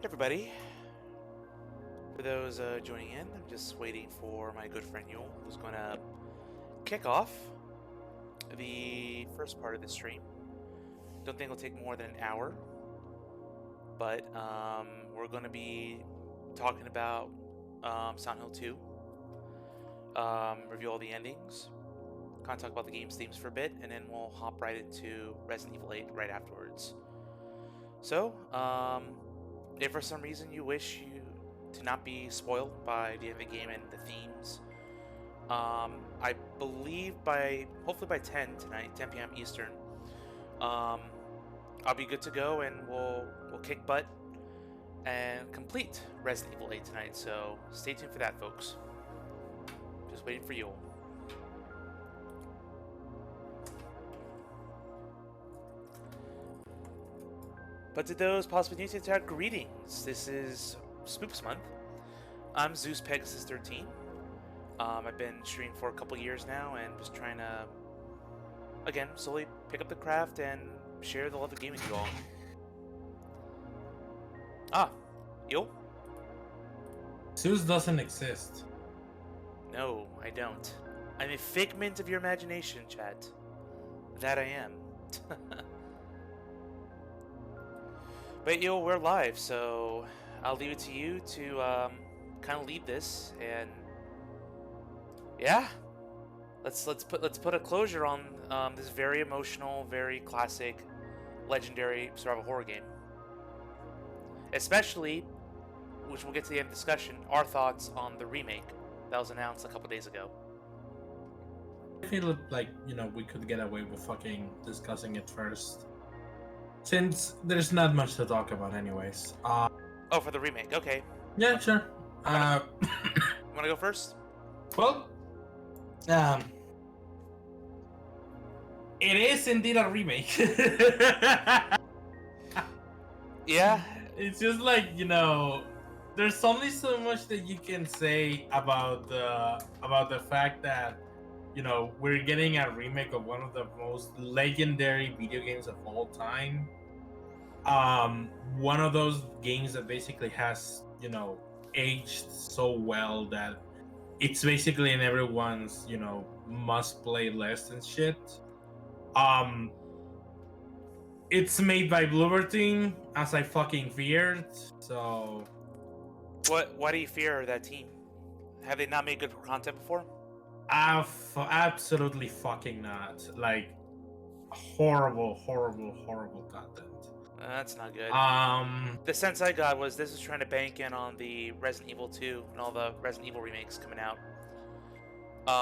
everybody. For those joining in, I'm just waiting for my good friend Yule, who's going to kick off the first part of the stream. Don't think it'll take more than an hour, but we're going to be talking about Silent Hill 2, review all the endings, kind of talk about the game's themes for a bit, and then we'll hop right into Resident Evil 8 right afterwards. So, if for some reason you wish to not be spoiled by the end of the game and the themes, I believe hopefully by 10 tonight, 10 p.m. Eastern, I'll be good to go, and we'll kick butt and complete Resident Evil 8 tonight. So stay tuned for that, folks. Just waiting for you all. But to those possibly new to the chat, greetings. This is SPOOPS month. I'm Zeus Pegasus 13. I've been streaming for a couple years now and just trying to, again, slowly pick up the craft and share the love of gaming with you all. Yo? Zeus doesn't exist. No, I don't. I'm a figment of your imagination, chat. That I am. But yo, we're live, so I'll leave it to you to kind of lead this, and yeah, let's put a closure on this very emotional, very classic, legendary survival horror game. Especially, which we'll get to the end of the discussion, our thoughts on the remake that was announced a couple days ago. I feel like, we could get away with fucking discussing it first, since there's not much to talk about anyways. Oh, for the remake, okay. Yeah, sure. Wanna go first? Well, it is indeed a remake. Yeah. It's just like, there's only so much that you can say about the fact that, we're getting a remake of one of the most legendary video games of all time. One of those games that basically has, aged so well that it's basically in everyone's, must play list and shit. It's made by Bloober Team, as I fucking feared, so... Why do you fear that team? Have they not made good content before? Absolutely fucking not. Like, horrible content. That's not good. The sense I got was this is trying to bank in on the Resident Evil 2 and all the Resident Evil remakes coming out.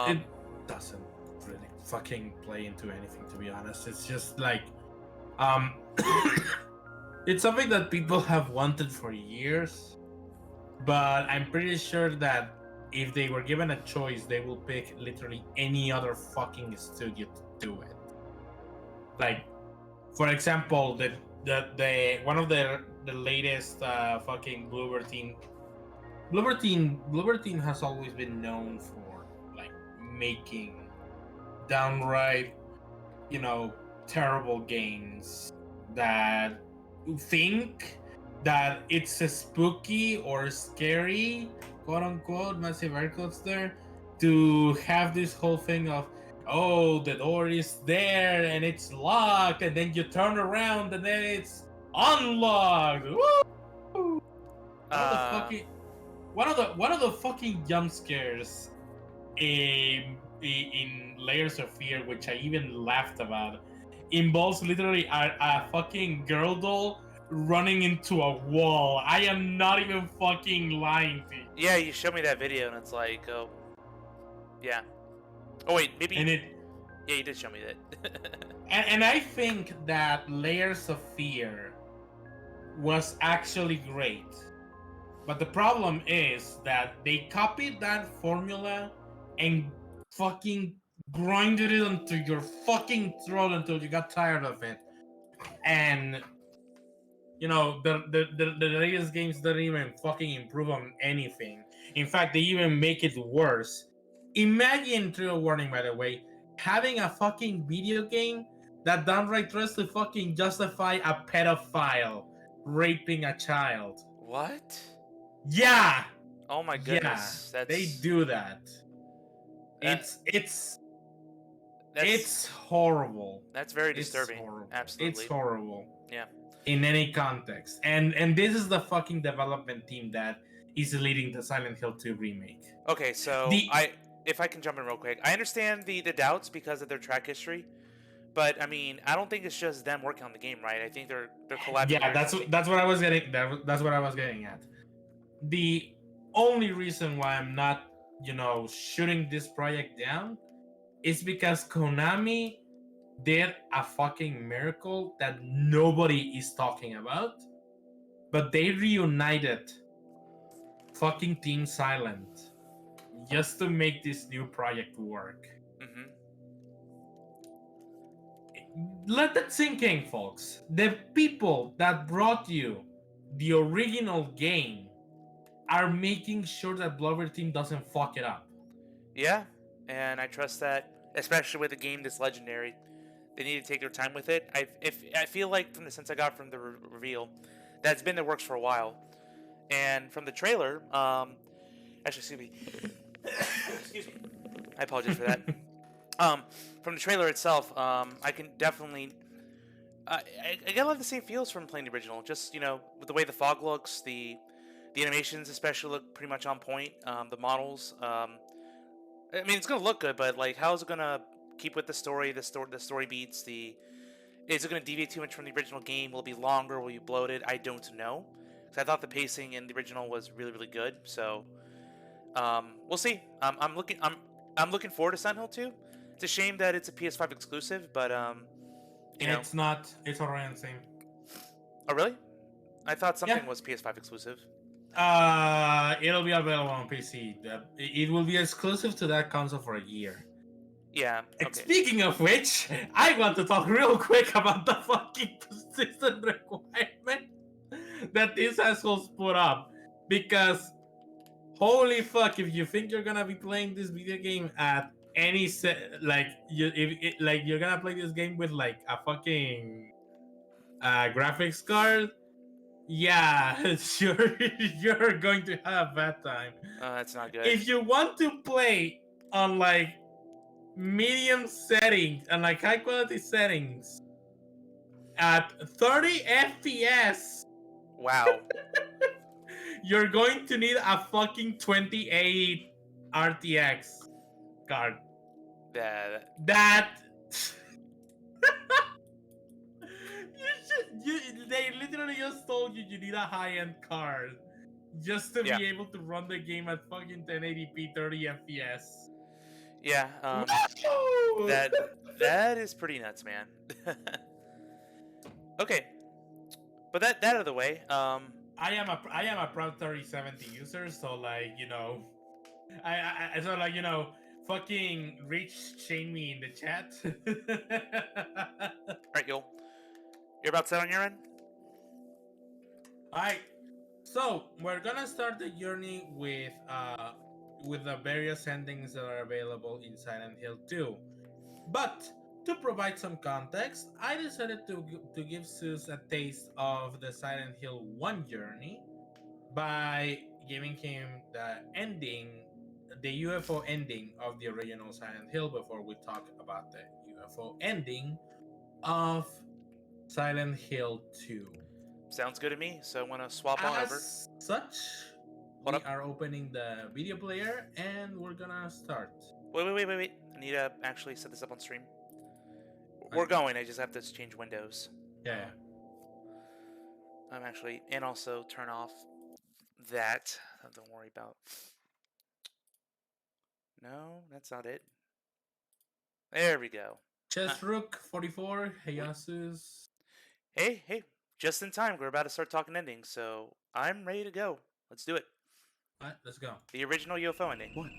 It doesn't really fucking play into anything, to be honest. It's just like, it's something that people have wanted for years, but I'm pretty sure that if they were given a choice, they will pick literally any other fucking studio to do it. Like, for example, the one of the latest fucking Bloober Team has always been known for like making downright, terrible games that think that it's a spooky or scary, quote unquote, massive air quotes there, to have this whole thing of, oh, the door is there and it's locked, and then you turn around and then it's unlocked. Woo! One of the fucking jump scares in Layers of Fear, which I even laughed about, involves literally a fucking girl doll running into a wall. I am not even fucking lying to you. Yeah, you showed me that video and it's like, oh, yeah. Oh wait, maybe. Yeah, you did show me that. and I think that Layers of Fear was actually great, but the problem is that they copied that formula and fucking grinded it onto your fucking throat until you got tired of it. And the latest games don't even fucking improve on anything. In fact, they even make it worse. Imagine, trigger warning by the way, having a fucking video game that downright tries to fucking justify a pedophile raping a child. What? Yeah, Oh my yeah, goodness. they That's do that. that, It's that's it's horrible. that's very It's disturbing. horrible. It's Absolutely. horrible Yeah. in any context. And this is the fucking development team that is leading the Silent Hill 2 remake. Okay, so The if I can jump in real quick, I understand the doubts because of their track history, but I mean, I don't think it's just them working on the game, right? I think they're collabing with the Yeah, original team. that's what I was getting. That's what I was getting at. The only reason why I'm not, shooting this project down is because Konami did a fucking miracle that nobody is talking about, but they reunited fucking Team Silent just to make this new project work. Mm-hmm. Let that sink in, folks. The people that brought you the original game are making sure that Blover Team doesn't fuck it up. Yeah, and I trust that, especially with a game this legendary, they need to take their time with it. I feel like from the sense I got from the reveal, that's been in the works for a while, and from the trailer, actually, excuse me, excuse me, I apologize for that. From the trailer itself, I can definitely. I get a lot of the same feels from playing the original. Just with the way the fog looks, the animations especially look pretty much on point. The models, I mean, it's gonna look good, but like, how is it gonna keep with the story? The story beats. Is it gonna deviate too much from the original game? Will it be longer? Will it be bloated? I don't know. Because I thought the pacing in the original was really really good. So we'll see. I'm looking forward to Silent Hill 2. It's a shame that it's a PS5 exclusive, but you know. It's not. It's already on Steam. Oh really? I thought Yeah. something was PS5 exclusive. It'll be available on PC. It will be exclusive to that console for a year. Yeah. Okay. Speaking of which, I want to talk real quick about the fucking persistent requirement that these assholes put up. Because holy fuck, if you think you're gonna be playing this video game at any set, like you're gonna play this game with like a fucking graphics card, yeah, you're going to have a bad time. That's not good. If you want to play on like medium settings and like high quality settings at 30 FPS, Wow. you're going to need a fucking 28 RTX card. That they literally just told you need a high-end card just to Yeah. be able to run the game at fucking 1080p 30 FPS. Yeah. That is pretty nuts, man. Okay, but that out of the way. I am a proud 3070 user, so like I so like fucking Rich chain me in the chat. Alright, you're about set on your end? Alright, so we're gonna start the journey with the various endings that are available in Silent Hill 2. But to provide some context, I decided to give Zeus a taste of the Silent Hill 1 journey by giving him the UFO ending of the original Silent Hill before we talk about the UFO ending of Silent Hill 2. Sounds good to me. So I want to swap on over. As such, we are opening the video player and we're gonna start. Wait. I need to actually set this up on stream. We're going. I just have to change windows. Yeah. I'm actually, and also turn off that. Don't worry about. No, that's not it. There we go. Chessrook 44, hey Asus. Hey, just in time. We're about to start talking endings, so I'm ready to go. Let's do it. Alright, let's go. The original UFO ending. What?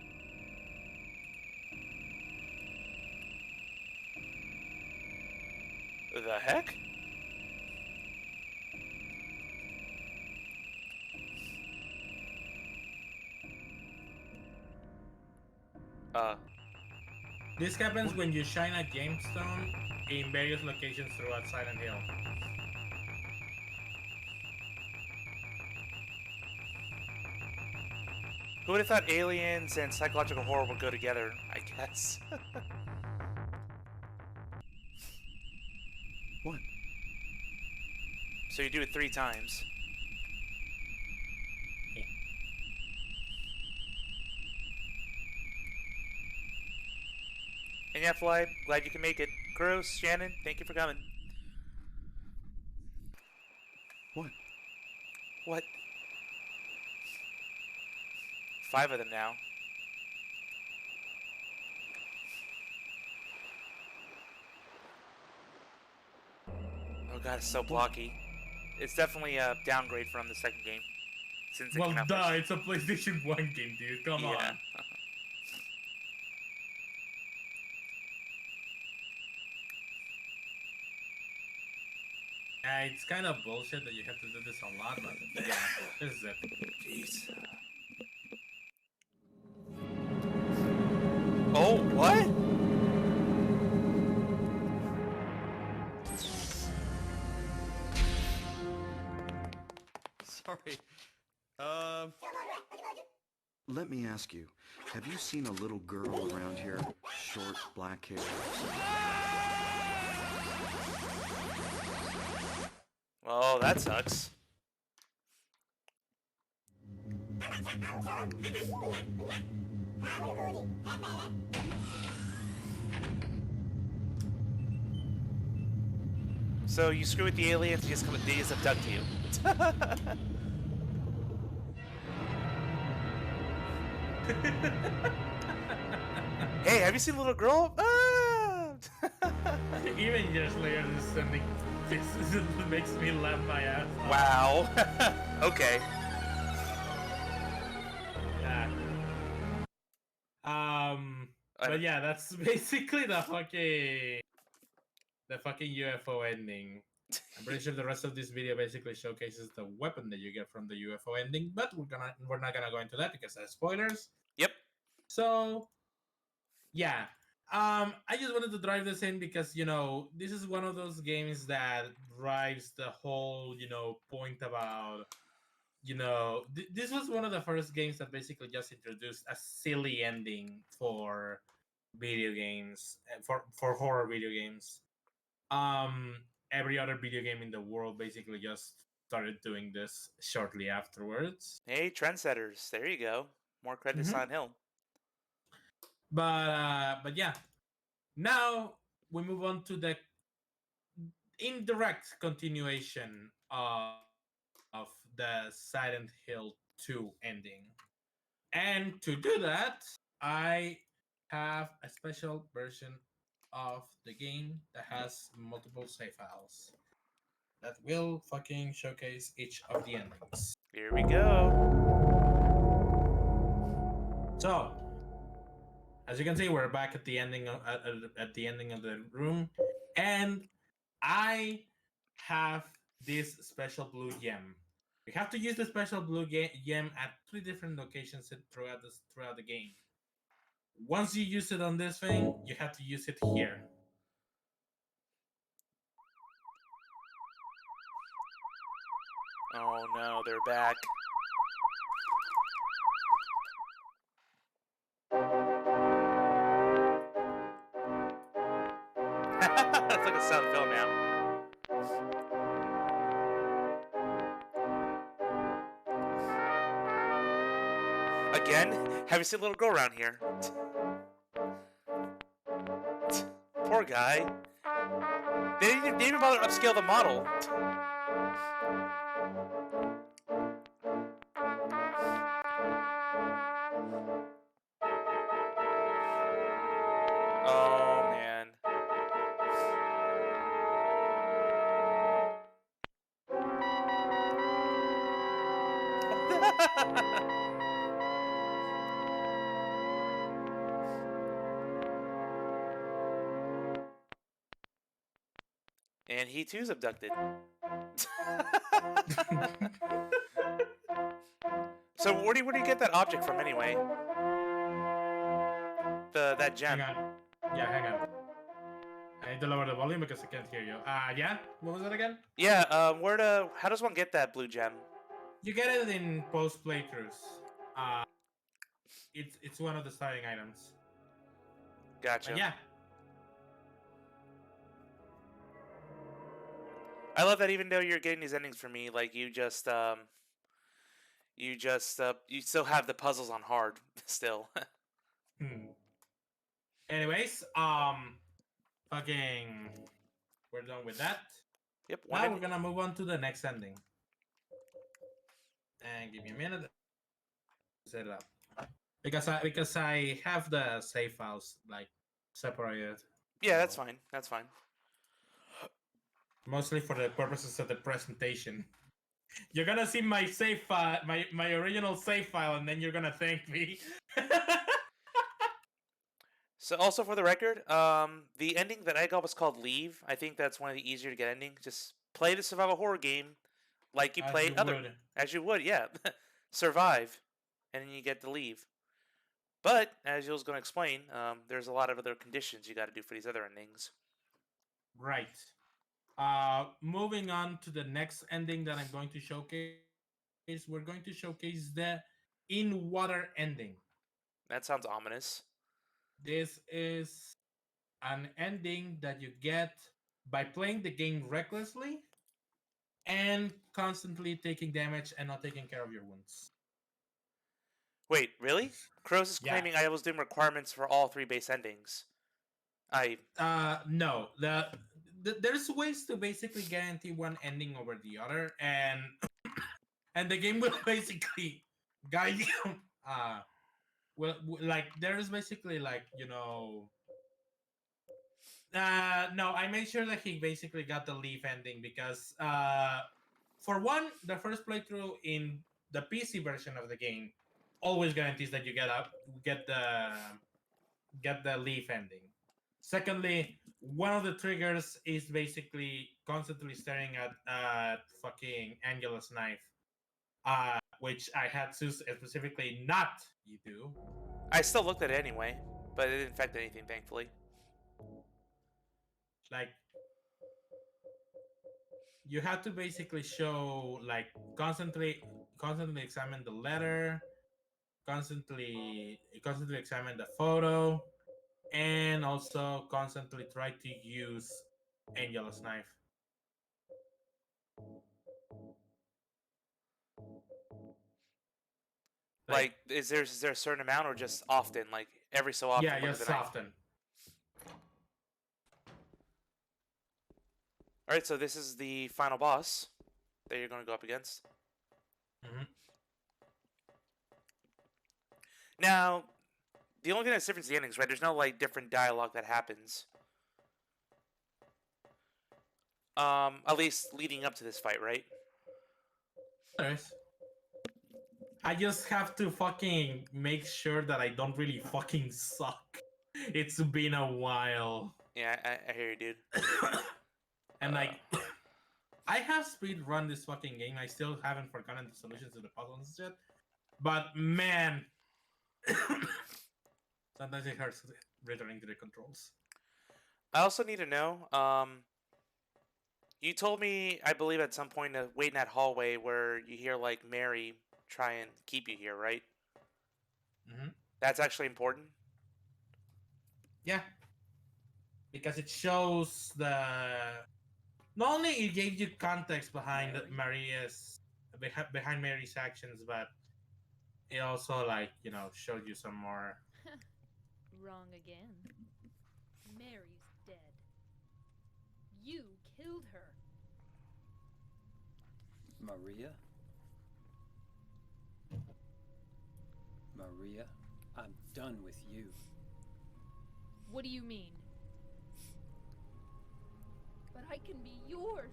The heck? This happens when you shine a gemstone in various locations throughout Silent Hill. Who would have thought aliens and psychological horror would go together, I guess. What? So you do it 3 times. And yeah, Fly, glad you can make it. Gross, Shannon, thank you for coming. What? What? 5 of them now. Oh god, it's so blocky. It's definitely a downgrade from the second game. Since it Well, came out duh, first. it's a PlayStation 1 game, dude. Come Yeah. on. Yeah, it's kind of bullshit that you have to do this a lot, but yeah, this is it. Jeez. Oh, what? Sorry. Let me ask you, have you seen a little girl around here? Short, black hair. Oh, that sucks. So you screw with the aliens, they just abduct you. Hey, have you seen Little Girl? Ah! Even years later, this sending this makes me laugh my ass off. Wow. Okay. Yeah. But yeah, that's basically the fucking UFO ending. I'm pretty sure the rest of this video basically showcases the weapon that you get from the UFO ending, but we're not gonna go into that because that's spoilers. Yep. So yeah. I just wanted to drive this in because this is one of those games that drives the whole point about this was one of the first games that basically just introduced a silly ending for video games for horror video games. Every other video game in the world basically just started doing this shortly afterwards. Hey, trendsetters. There you go. More credit to Silent Hill. But yeah, now we move on to the indirect continuation of the Silent Hill 2 ending. And to do that, I have a special version of the game that has multiple save files that will fucking showcase each of the endings. Here we go. So, as you can see, we're back at the ending of at the ending of the room, and I have this special blue gem. You have to use the special blue gem at 3 different locations throughout the game. Once you use it on this thing, you have to use it here. Oh no, they're back. That's like a sound film now. Again? Have you seen a little girl around here? Poor guy. They didn't even bother to upscale the model. Oh man. And he too's abducted. So where do you get that object from anyway? That gem. Hang on. Yeah, hang on. I need to lower the volume because I can't hear you. Yeah? What was that again? Yeah, how does one get that blue gem? You get it in post playthroughs. it's one of the starting items. Gotcha. But yeah. I love that even though you're getting these endings for me, like you still have the puzzles on hard still. Anyways, fucking, we're done with that. Yep. Now we're gonna move on to the next ending. And give me a minute to set it up because I have the save files like separated. Yeah, that's fine. That's fine. Mostly for the purposes of the presentation. You're gonna see my save file, my original save file, and then you're gonna thank me. So also for the record, the ending that I got was called Leave. I think that's one of the easier to get endings. Just play the survival horror game like you play as you would, yeah. Survive, and then you get to leave. But as Yul's going to explain, there's a lot of other conditions you got to do for these other endings. Right. Moving on to the next ending that I'm going to showcase, we're going to showcase the in water ending. That sounds ominous. This is an ending that you get by playing the game recklessly and constantly taking damage and not taking care of your wounds. Wait, really? Crows is claiming I was doing requirements for all 3 base endings. No. There's ways to basically guarantee one ending over the other, and the game will basically guide you. Well, like there's basically like no, I made sure that he basically got the leaf ending because for one, the first playthrough in the PC version of the game always guarantees that you get the leaf ending. Secondly, one of the triggers is basically constantly staring at fucking Angela's knife, which I had to specifically not you do. I still looked at it anyway, but it didn't affect anything, thankfully. Like, you have to basically show, like, constantly examine the letter, constantly examine the photo, and also constantly try to use Angela's knife. Like, is there a certain amount or just often? Like, every so often? Yeah, just often. Alright, so this is the final boss that you're going to go up against. Mm-hmm. Now, the only thing that's different is the endings, right? There's no, like, different dialogue that happens. At least leading up to this fight, right? There is. I just have to fucking make sure that I don't really fucking suck. It's been a while. Yeah, I hear you, dude. And like, I have speed run this fucking game. I still haven't forgotten the solutions to the puzzles yet. But man, sometimes it hurts returning to the controls. I also need to know, you told me, I believe at some point, to wait in that hallway where you hear, like, Mary try and keep you here, right? Mm-hmm. That's actually important? Yeah. Because it shows the... Not only it gave you context behind behind Mary's actions, but it also, like, showed you some more... Wrong again. Mary's dead. You killed her. Maria? Maria, I'm done with you. What do you mean? But I can be yours.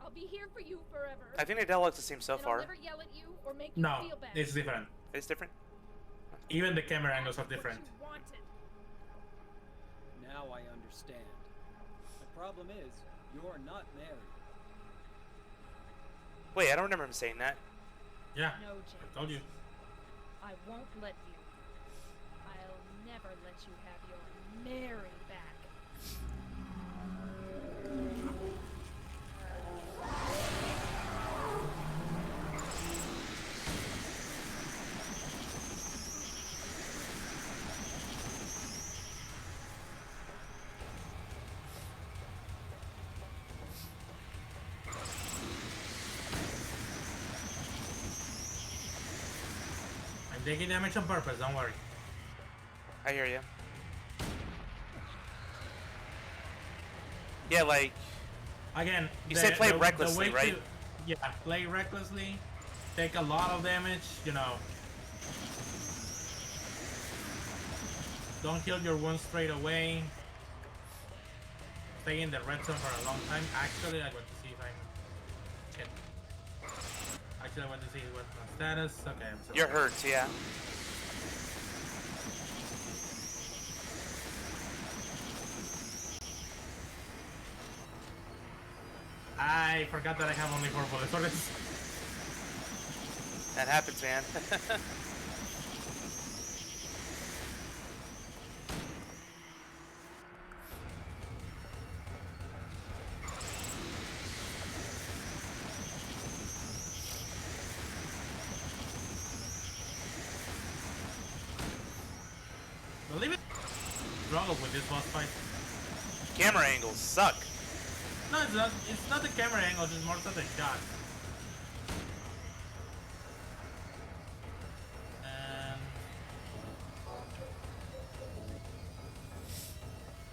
I'll be here for you forever. I think the dialogue looks the same so far. I'll never yell at you or make you feel bad. No, it's different. It's different? Even the camera angles are different. What you wanted. Now I understand. The problem is, you're not married. Wait, I don't remember him saying that. Yeah, No, James. I told you. I won't let you. I'll never let you have your Mary back. taking damage on purpose, don't worry. I hear you. Yeah, like Again, you said, play recklessly, way right? Yeah, play recklessly. Take a lot of damage, you know. Don't kill your wounds straight away. Stay in the red zone for a long time. Actually, I want to see if I'm... Shit. Actually, I want to see what's my status. Okay, I'm sorry. You're hurt, yeah. I forgot that I have only 4 bullets for this. That happens, man. Believe it. Struggle with this boss fight. Camera angles suck. No, it's not. It's not the camera angles. It's more so the shot.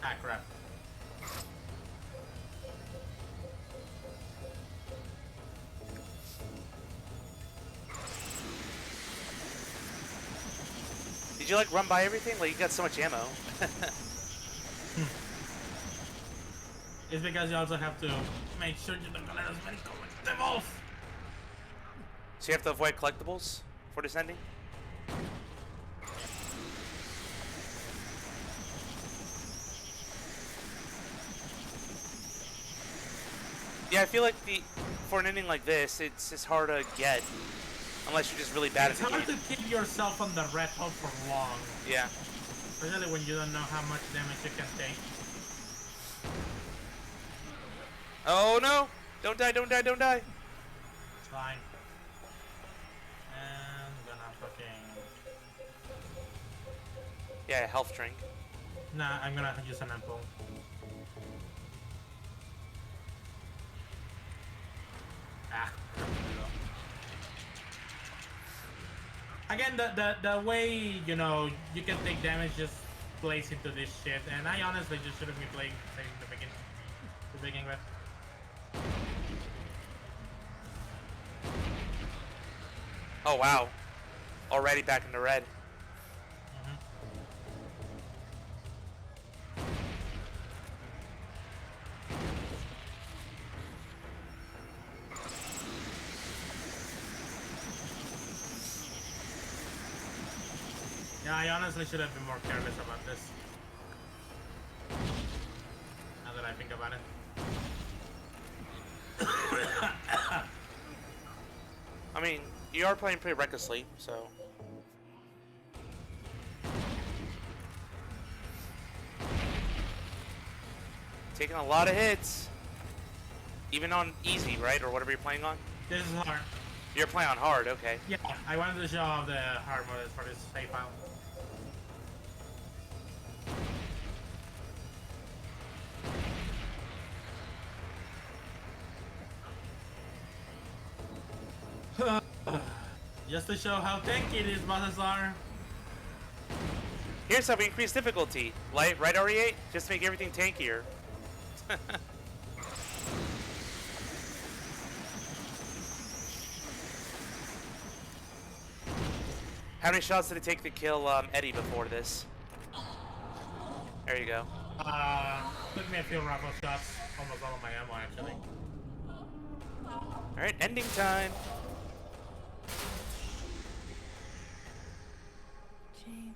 And crap. Did you like run by everything? Like you got so much ammo. It's because you also have to make sure you don't let as many collectibles. So you have to avoid collectibles for this ending? Yeah, I feel like for an ending like this, it's hard to get unless you're just really bad at the game. It's hard to keep yourself on the red hole for long. Yeah. Especially when you don't know how much damage you can take. Oh no! Don't die, don't die, don't die! It's fine. And I'm gonna fucking... Yeah, health drink. Nah, I'm gonna use an ample. Ah. Again, the way, you know, you can take damage just plays into this shit, and I honestly just shouldn't be playing safe to begin with. Oh wow. Already back in the red. Yeah, I honestly should have been more careless about this. Now that I think about it. I mean, you are playing pretty recklessly, so. Taking a lot of hits. Even on easy, right? Or whatever you're playing on? This is hard. You're playing on hard, okay. Yeah, I wanted to show off the hard mode for this save file. Just to show how tanky these bosses are. Here's how we increase difficulty. Light, right, RE8? Just to make everything tankier. How many shots did it take to kill Eddie before this? There you go. Took me a few rifle shots. Almost all of my ammo, actually. Alright, ending time. James.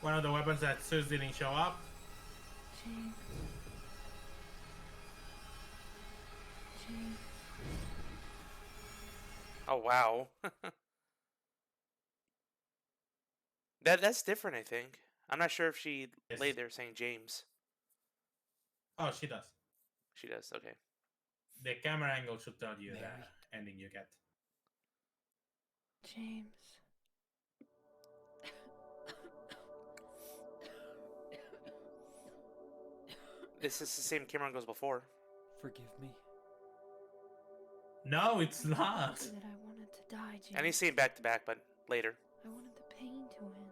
One of the weapons that Zeus didn't show up. James. James. Oh wow. That's different, I think. I'm not sure if she Yes. laid there saying James. Oh, she does. She does, okay. The camera angle should tell you the ending you get. James. This is the same camera goes before. Forgive me. No, it's not. That I wanted to die, James. And he's seeing back to back, but later. I wanted the pain to end.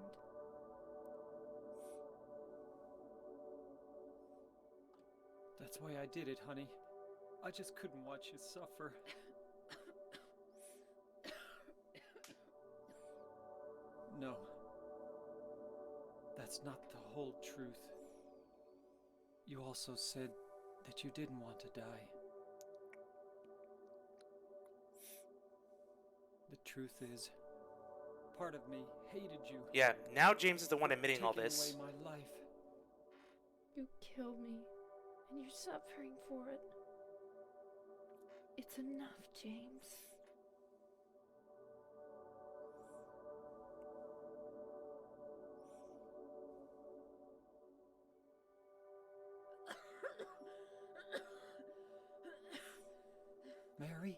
That's why I did it, honey. I just couldn't watch you suffer. No. That's not the whole truth. You also said that you didn't want to die. The truth is, part of me hated you. Yeah, now James is the one admitting all Taking this. away my life. You killed me, and you're suffering for it. It's enough, James. Mary?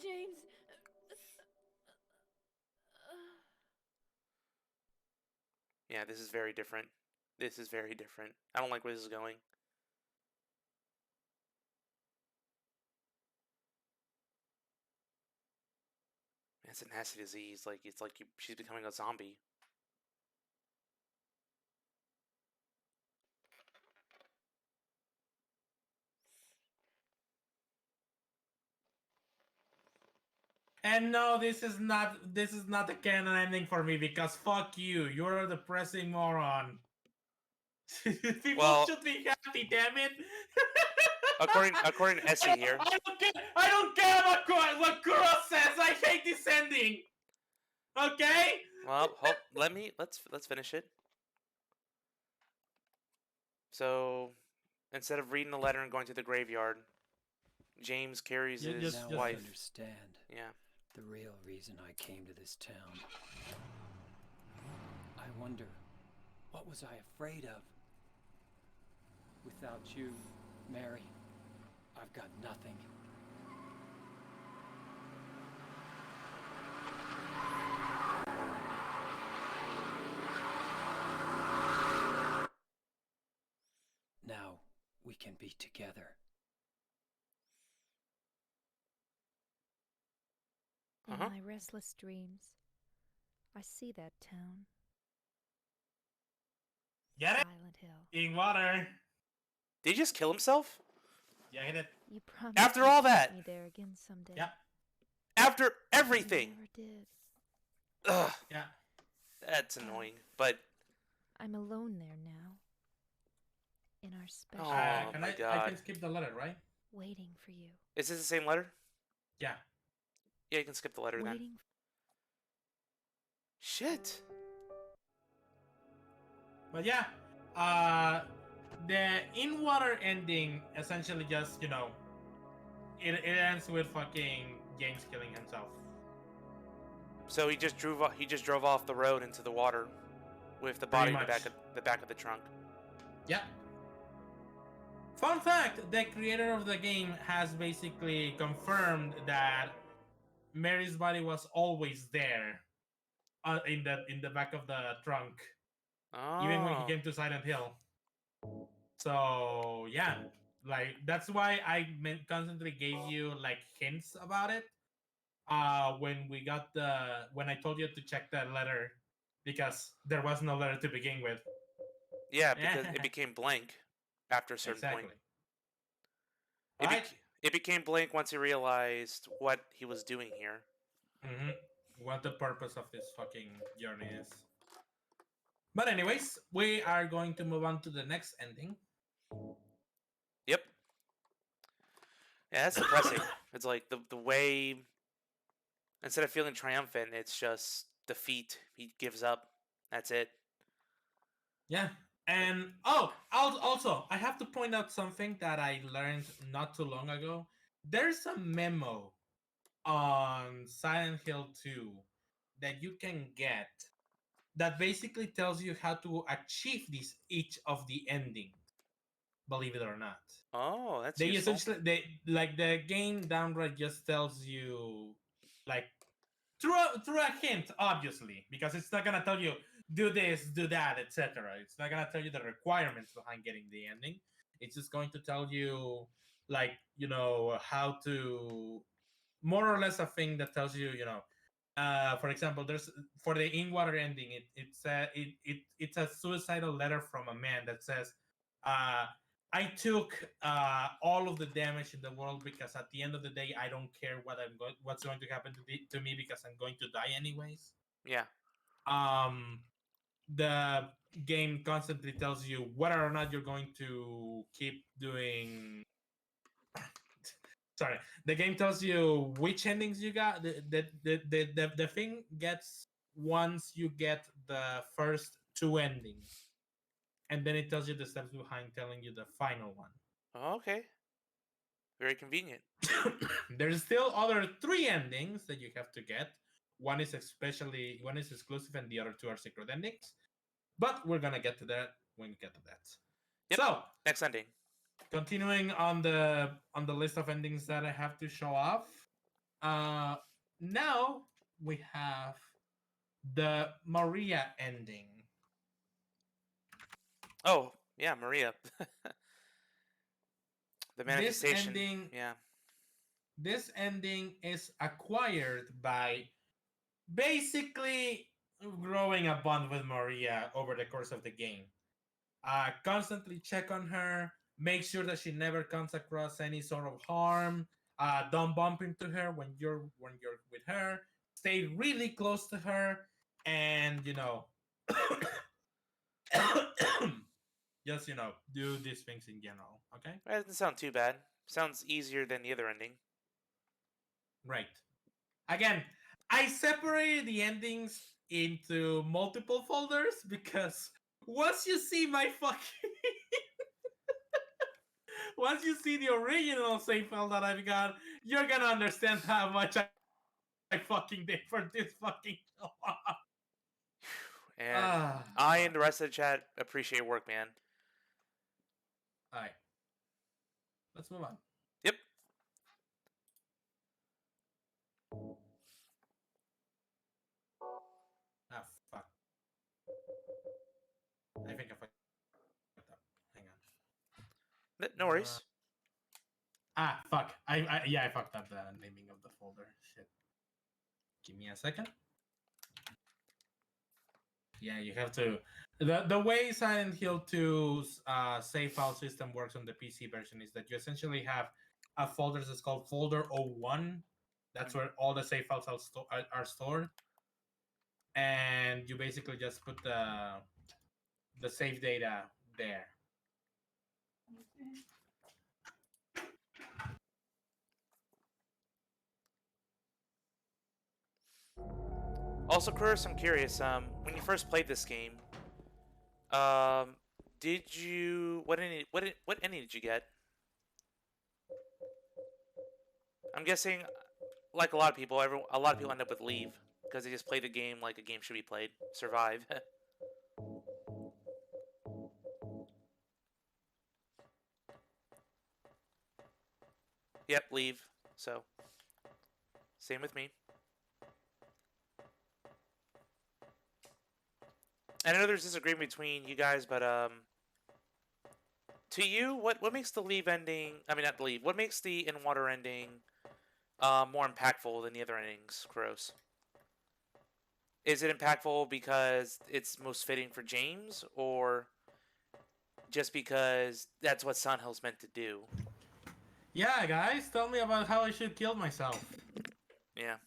James. Yeah, this is very different. This is very different. I don't like where this is going. It's a nasty disease. Like it's like she's becoming a zombie. And no, this is not the canon ending for me because fuck you. You're a depressing moron. People Well- should be happy, damn it. According to Essie here. I don't care what Kuro says. I hate this ending. Okay? Well, let's finish it. So, instead of reading the letter and going to the graveyard, James carries Yeah, his just- Now I wife. understand Yeah. the real reason I came to this town. I wonder, what was I afraid of? Without you, Mary, I've got nothing. Now we can be together. In Uh-huh. my restless dreams, I see that town. Get it? Silent Hill. Eating water. Did he just kill himself? Yeah, get it. You promised After you'd all take that? me there again someday. Yeah. After You everything. never did. Ugh, Yeah. that's annoying. But I'm alone there now. In our special Oh, Can my I God. can skip the letter, right? waiting for you. is this the same letter? Yeah. Yeah, you can skip the letter then. Waiting Shit. But yeah, the in water ending essentially just, it ends with fucking James killing himself. So he just drove off the road into the water with the body in Pretty the back of the trunk. Yeah. Fun fact, the creator of the game has basically confirmed that Mary's body was always there in the back of the trunk, Oh. even when he came to Silent Hill. So yeah, like that's why I constantly gave you like hints about it. When I told you to check that letter, because there was no letter to begin with. Yeah, because it became blank after a certain Exactly. point. It, Right. it became blank once he realized what he was doing here. What the purpose of this fucking journey is. But anyways, we are going to move on to the next ending. Yep. Yeah, that's depressing. It's like the way, instead of feeling triumphant, it's just defeat. He gives up. That's it. Yeah. And also, I have to point out something that I learned not too long ago. There's a memo on Silent Hill 2 that you can get that basically tells you how to achieve each of the endings. Believe it or not. Oh, that's They useful. essentially the game downright just tells you, like, through a hint, obviously, because it's not gonna tell you do this, do that, etc. It's not gonna tell you the requirements behind getting the ending. It's just going to tell you, like, how to, more or less, a thing that tells you, for example, there's, for the in water ending, it's a suicidal letter from a man that says, uh, I took all of the damage in the world because at the end of the day, I don't care what's going to happen to me because I'm going to die anyways. Yeah. The game constantly tells you whether or not you're going to keep doing. Sorry, the game tells you which endings you got. The thing gets once you get the first two endings, and then it tells you the steps behind telling you the final one. Oh, okay. Very convenient. There's still other three endings that you have to get. One is exclusive, and the other two are secret endings. But we're gonna get to that when we get to that. Yep. So Next ending. continuing on the list of endings that I have to show off. Now we have the Maria ending. Oh, yeah, Maria. The manifestation. Yeah. This ending is acquired by basically growing a bond with Maria over the course of the game. Constantly check on her, make sure that she never comes across any sort of harm. Don't bump into her when you're with her. Stay really close to her, and just do these things in general. Okay. That doesn't sound too bad. Sounds easier than the other ending. Right. Again, I separated the endings into multiple folders because once you see my fucking once you see the original save file that I've got, you're gonna understand how much I fucking did for this fucking job. And I and the rest of the chat appreciate your work, man. Alright. Let's move on. Yep. Ah, fuck. I think I fucked up. Hang on. No worries. Fuck. I fucked up the naming of the folder. Shit. Give me a second. Yeah, you have to. The way Silent Hill 2's save file system works on the PC version is that you essentially have a folder that's called folder 01. That's where all the save files are stored. And you basically just put the save data there. Also, Chris, I'm curious. When you first played this game, did you what ending did you get? I'm guessing, like a lot of people, a lot of people end up with leave because they just play the game like a game should be played. Survive. Yep, leave. So, same with me. And I know there's disagreement between you guys, but to you, what makes the leave ending? I mean, not the leave. What makes the in water ending more impactful than the other endings, Kuros? Is it impactful because it's most fitting for James, or just because that's what Silent Hill's meant to do? Yeah, guys, tell me about how I should kill myself. Yeah.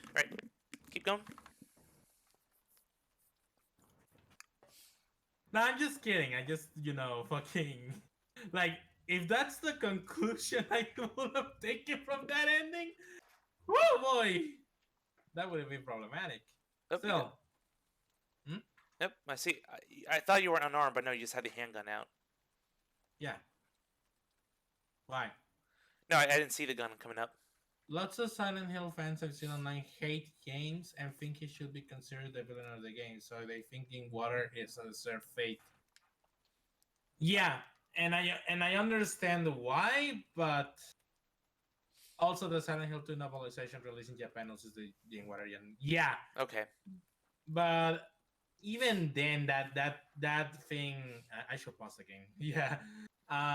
Alright, keep going. No, I'm just kidding. I just, fucking... Like, if that's the conclusion I would have taken from that ending, whoa, boy! That would have been problematic. Oh, Still. Yep, I see. I thought you were unarmed, but no, you just had the handgun out. Yeah. Why? No, I didn't see the gun coming up. Lots of Silent Hill fans I've seen online hate games and think he should be considered the villain of the game, so they thinking water is a deserved fate. Yeah, and I understand why, but also the Silent Hill 2 novelization released in Japan also the game water. Yeah. Okay. But even then, that thing, I should pause the game. Yeah. Uh,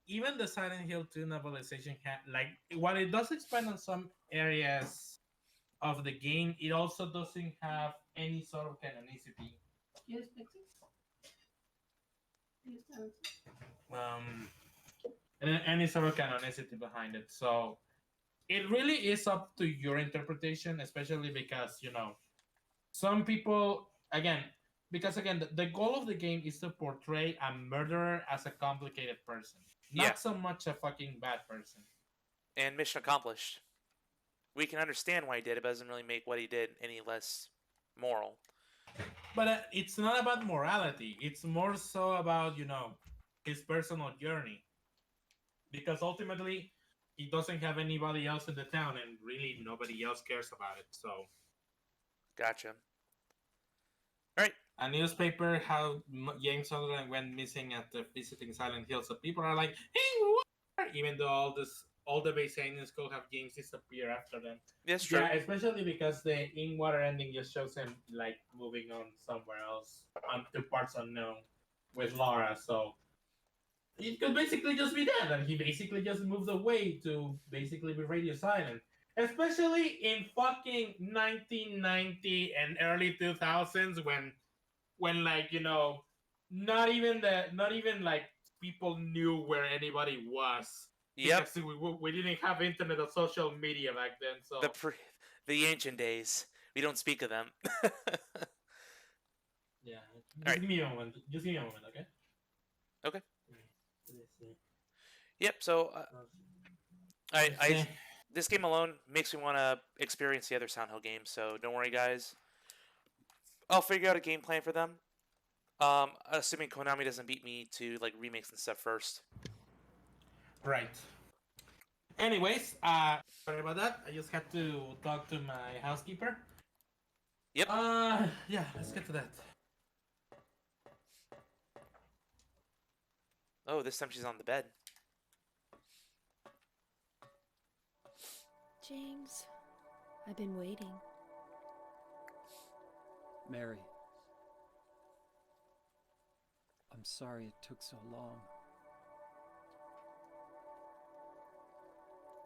Even the Silent Hill 2 novelization like while it does expand on some areas of the game, it also doesn't have any sort of canonicity. Yes, um, and any sort of canonicity behind it. So it really is up to your interpretation, especially because some people again because again the goal of the game is to portray a murderer as a complicated person, Yeah, not so much a fucking bad person. and mission accomplished. We can understand why he did it, but it doesn't really make what he did any less moral. But it's not about morality. It's more so about his personal journey, because ultimately he doesn't have anybody else in the town, and really nobody else cares about it. So Gotcha. All right. a newspaper how James Sunderland went missing after visiting Silent Hill. So people are like, "Hey, what?" Even though all the base aliens could have James disappear after them. That's true. Yeah, especially because the in water ending just shows him like moving on somewhere else, on to parts unknown with Laura. So it could basically just be that, and he basically just moved away to basically be radio silent. Especially in fucking 1990 and early 2000s when like not even like people knew where anybody was, Yep. because we didn't have internet or social media back then. So The ancient days. We don't speak of them. yeah, just All right. give me a moment. Just give me a moment, okay? Okay. Let's see. Yep. So Let's see. this game alone makes me want to experience the other Sound Hill games. So don't worry, guys. I'll figure out a game plan for them. Assuming Konami doesn't beat me to like remakes and stuff first. Right. Anyways, sorry about that. I just had to talk to my housekeeper. Yep. Yeah, let's get to that. Oh, this time she's on the bed. James, I've been waiting. Mary. I'm sorry it took so long.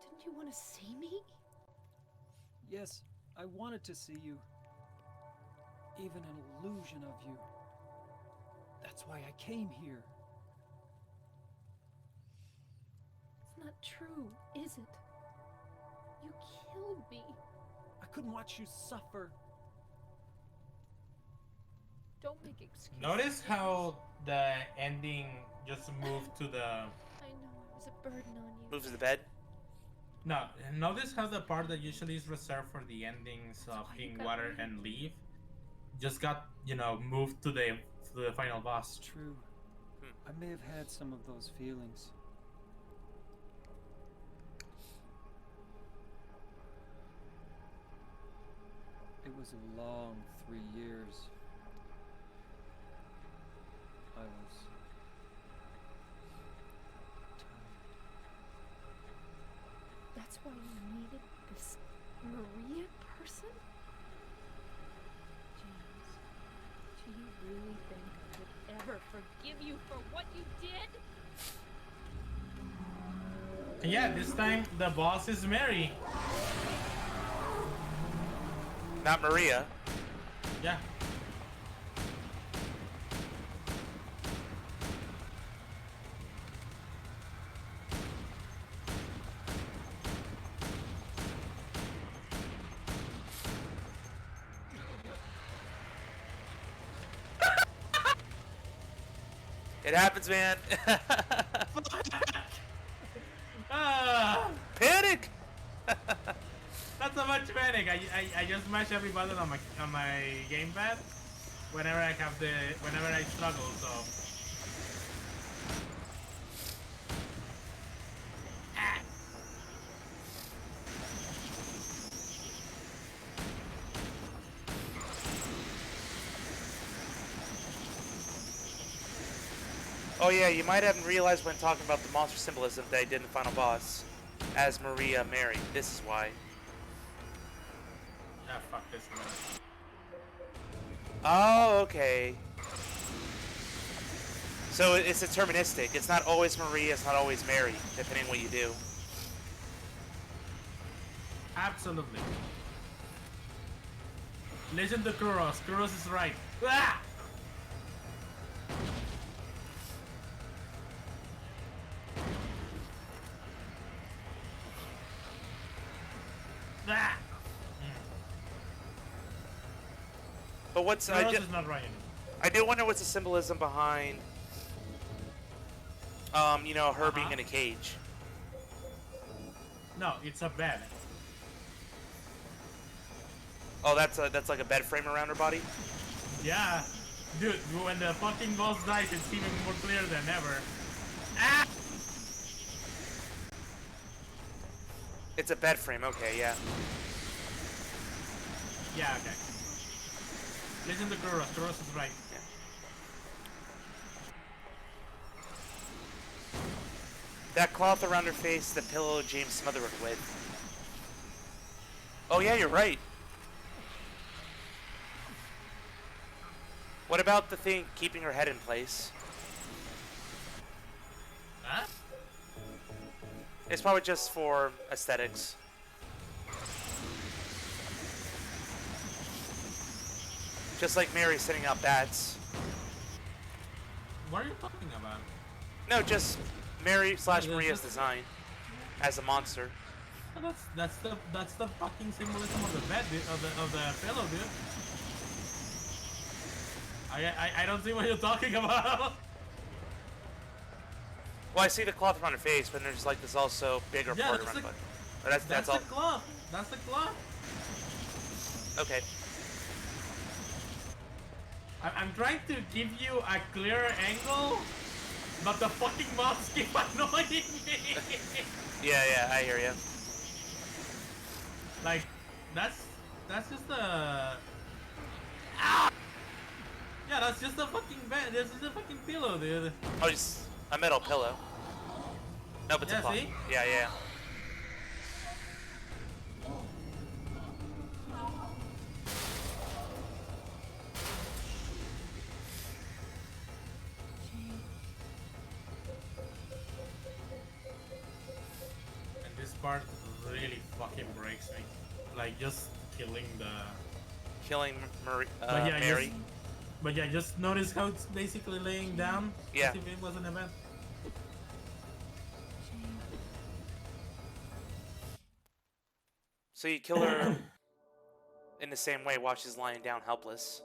Didn't you want to see me? Yes, I wanted to see you. Even an illusion of you. That's why I came here. It's not true, is it? You killed me. I couldn't watch you suffer. Don't make excuses. Notice how the ending just moved to the. I know I was a burden on you. Move to the bed. No, notice how the part that usually is reserved for the endings of why you In got Water me. and Leave just got, moved to the final boss. It's true. I may have had some of those feelings. It was a long 3 years. I was tired. That's why you needed this Maria person? James, do you really think I would ever forgive you for what you did? And yeah, this time the boss is Mary. Not Maria. Yeah. It happens, man. Ah, Panic. not so much panic. I just mash every button on my gamepad whenever I struggle. So. Oh yeah, you might haven't realized when talking about the monster symbolism that I did in the final boss as Maria Mary. This is why. Ah, fuck this man. Oh, okay. So it's deterministic. It's not always Maria, it's not always Mary, depending what you do. Absolutely. Listen to Kuros. Kuros is right. Ah! Ah! But what's Kuros is not right. I do wonder what's the symbolism behind, you know, her being in a cage. No, it's a bed. Oh, that's like a bed frame around her body. Yeah. Dude, when the fucking boss dies, it's even more clear than ever. Ah! It's a bed frame. Okay, yeah. Yeah, okay. Listen to Kuros. Kuros is right. Yeah. That cloth around her face, the pillow James smothered her with. Oh yeah, you're right. What about the thing keeping her head in place? Huh? It's probably just for aesthetics. Just like Mary sending out bats. What are you talking about? No, just Mary / That's Maria's just- design as a monster. That's the fucking symbolism of the bed, dude, of the pillow, dude. I don't see what you're talking about. Well, I see the cloth around her face, but there's like this also bigger Yeah, part that's around her the- butt. But that's That's all. the cloth. That's the cloth. Okay. I'm trying to give you a clearer angle, but the fucking mobs keep annoying me. Yeah, I hear you. Like, that's just a. Yeah, that's just a fucking bed. This is a fucking pillow, dude. Oh, just a metal pillow. No, but it's Yeah, a cloth. see? Yeah. And this part really fucking breaks me. Like, just killing the. Killing But yeah, Mary. But yeah, just notice how it's basically laying down. Yeah. As if it was an event. So you kill her in the same way while she's lying down helpless.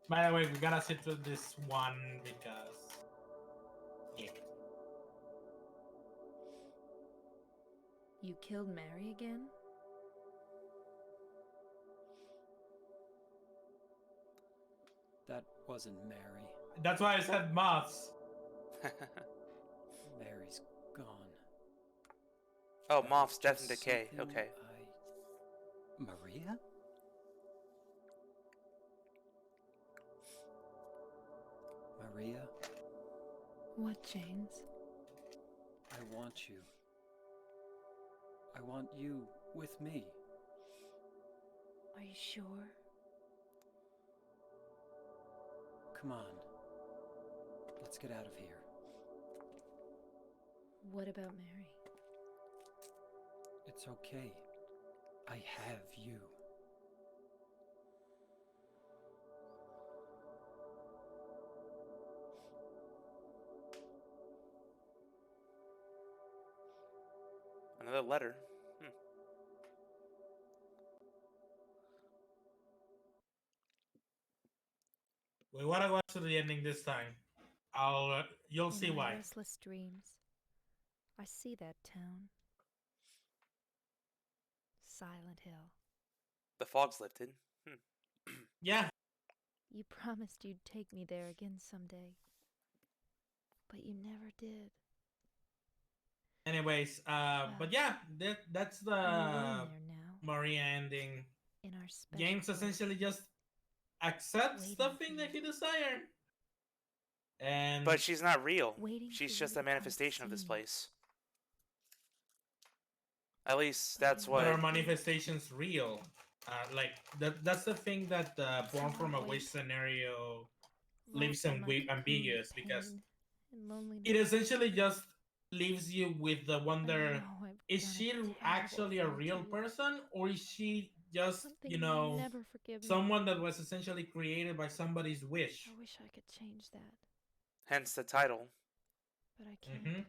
By the way, we gotta sit through this one because. Yeah. You killed Mary again? That wasn't Mary. That's why I said moths. Mary's gone. Oh, That moths, was death and just decay. something Okay. Maria? Maria, What, James? I want you. I want you with me. Are you sure? Come on. Let's get out of here. What about Mary? It's okay. I have you. Another letter. We wanna go to the ending this time. You'll In see my why. restless dreams, I see that town. Silent Hill. The fog's lifted. Yeah. You promised you'd take me there again someday. But you never did. Anyways, but yeah, that's Are you the in there now? Maria ending. In our special James place? essentially just accepts the Waiting thing for that he you. desired. And But she's not real. Waiting She's for just you a to come manifestation of see this me. place. At least But I that's won't but what. are do it. manifestations real? Like that's the thing that the So Born from a I'll Wish wait. scenario leaves Locked in my cocoon ambiguous of because pain and loneliness. it essentially just leaves you with the I wonder: know I've is done she a terrible actually a thing to real you. person, or is she just, Something you'll never forgive me. someone that was essentially created by somebody's wish? I wish I could change that, Hence the title. but I can't. Mm-hmm.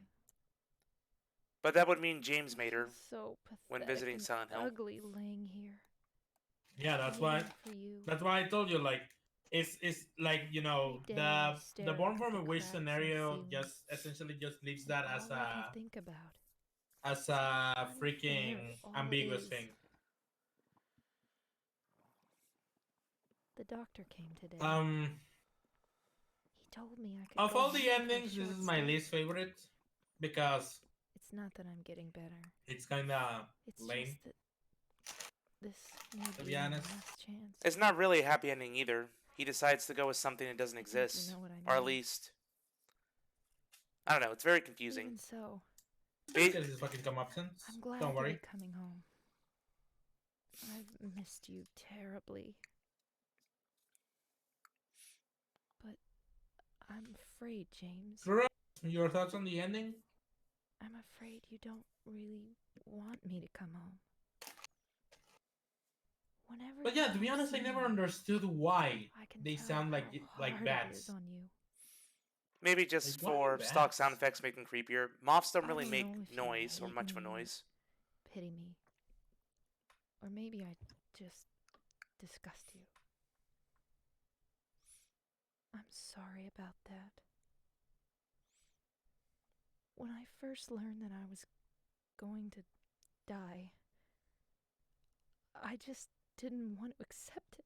But that would mean James I made feel her so when pathetic visiting and Silent Hill. ugly laying here. Yeah, that's Waiting why. for you. That's why I told you, like, it's like, Every day I the stare Born up at from the a Wish cracks and scenario ceilings, just essentially just leaves and that all I can think about as is how a freaking unfair it all ambiguous is. thing. The doctor came today. He told me I could Of go all home the for a endings, this short is my stay. least favorite because It's not that I'm getting better. it's kind of It's lame, just that this may to be be my honest. last chance. It's not really a happy ending either. He decides to go with something that doesn't I think exist. you know what I Or at mean. least, I don't know, it's very confusing. Even so, This is fucking comeuppance. I'm glad Don't to worry. be coming home. I've missed you terribly. But I'm afraid, James. Drew, your thoughts on the ending? I'm afraid you don't really want me to come home. Whenever But you yeah, to be come honest, I see never me, understood why I can they tell sound how like hard bats. it is on you. Maybe just Like, why for stock sound bats? effects make them creepier. Moths don't I really don't make know if you noise or hate much of a me or noise. pity me. Or maybe I just disgust you. I'm sorry about that. When I first learned that I was going to die, I just didn't want to accept it.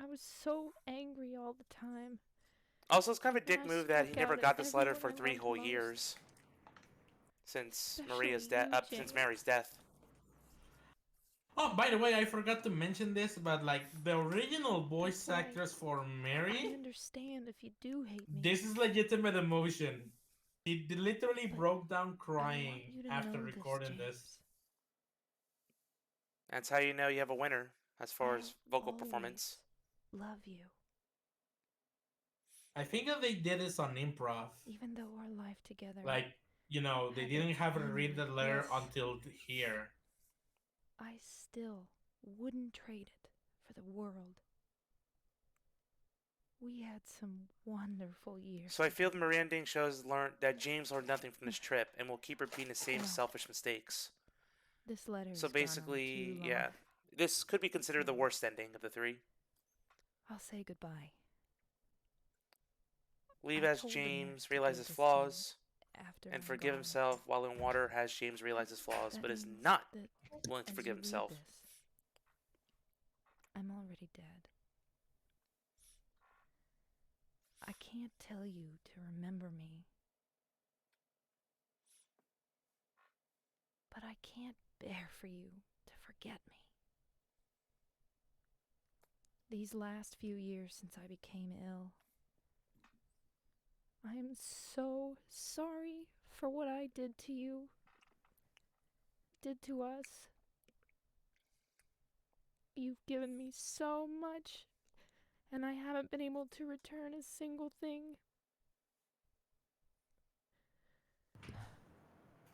I was so angry all the time. Also, it's kind of a And dick I move that he struck never out at got this letter everyone for I 3 loved whole most. years. Since Especially you, since James. Mary's death. Oh, by the way, I forgot to mention this, but like the original voice That's why actress for I Mary, understand if you do hate me. this is legitimate emotion. He literally But broke down I want crying you to after know recording this, this. James. That's how you know you have a winner as far as vocal I'll performance. always love you. I think that they did this on improv. Even though our life together, Like, they had didn't its have her read the ended, letter yes, until here. I still wouldn't trade it for the world. We had some wonderful years. So I feel the together. Miranding shows that James learned nothing from this trip and will keep repeating the same Well, selfish mistakes. This letter So has gone on too basically, long. yeah, this could be considered the So- worst ending of the 3. I'll say goodbye. Leave I as told the nurse James to realizes give this to flaws, you after and I'm forgive gone. himself while in water has James realize his flaws, That but is means not that willing to as forgive you read himself. this, I'm already dead. I can't tell you to remember me, but I can't bear for you to forget me. These last few years since I became ill, I am so sorry for what I did to you, did to us. You've given me so much, and I haven't been able to return a single thing.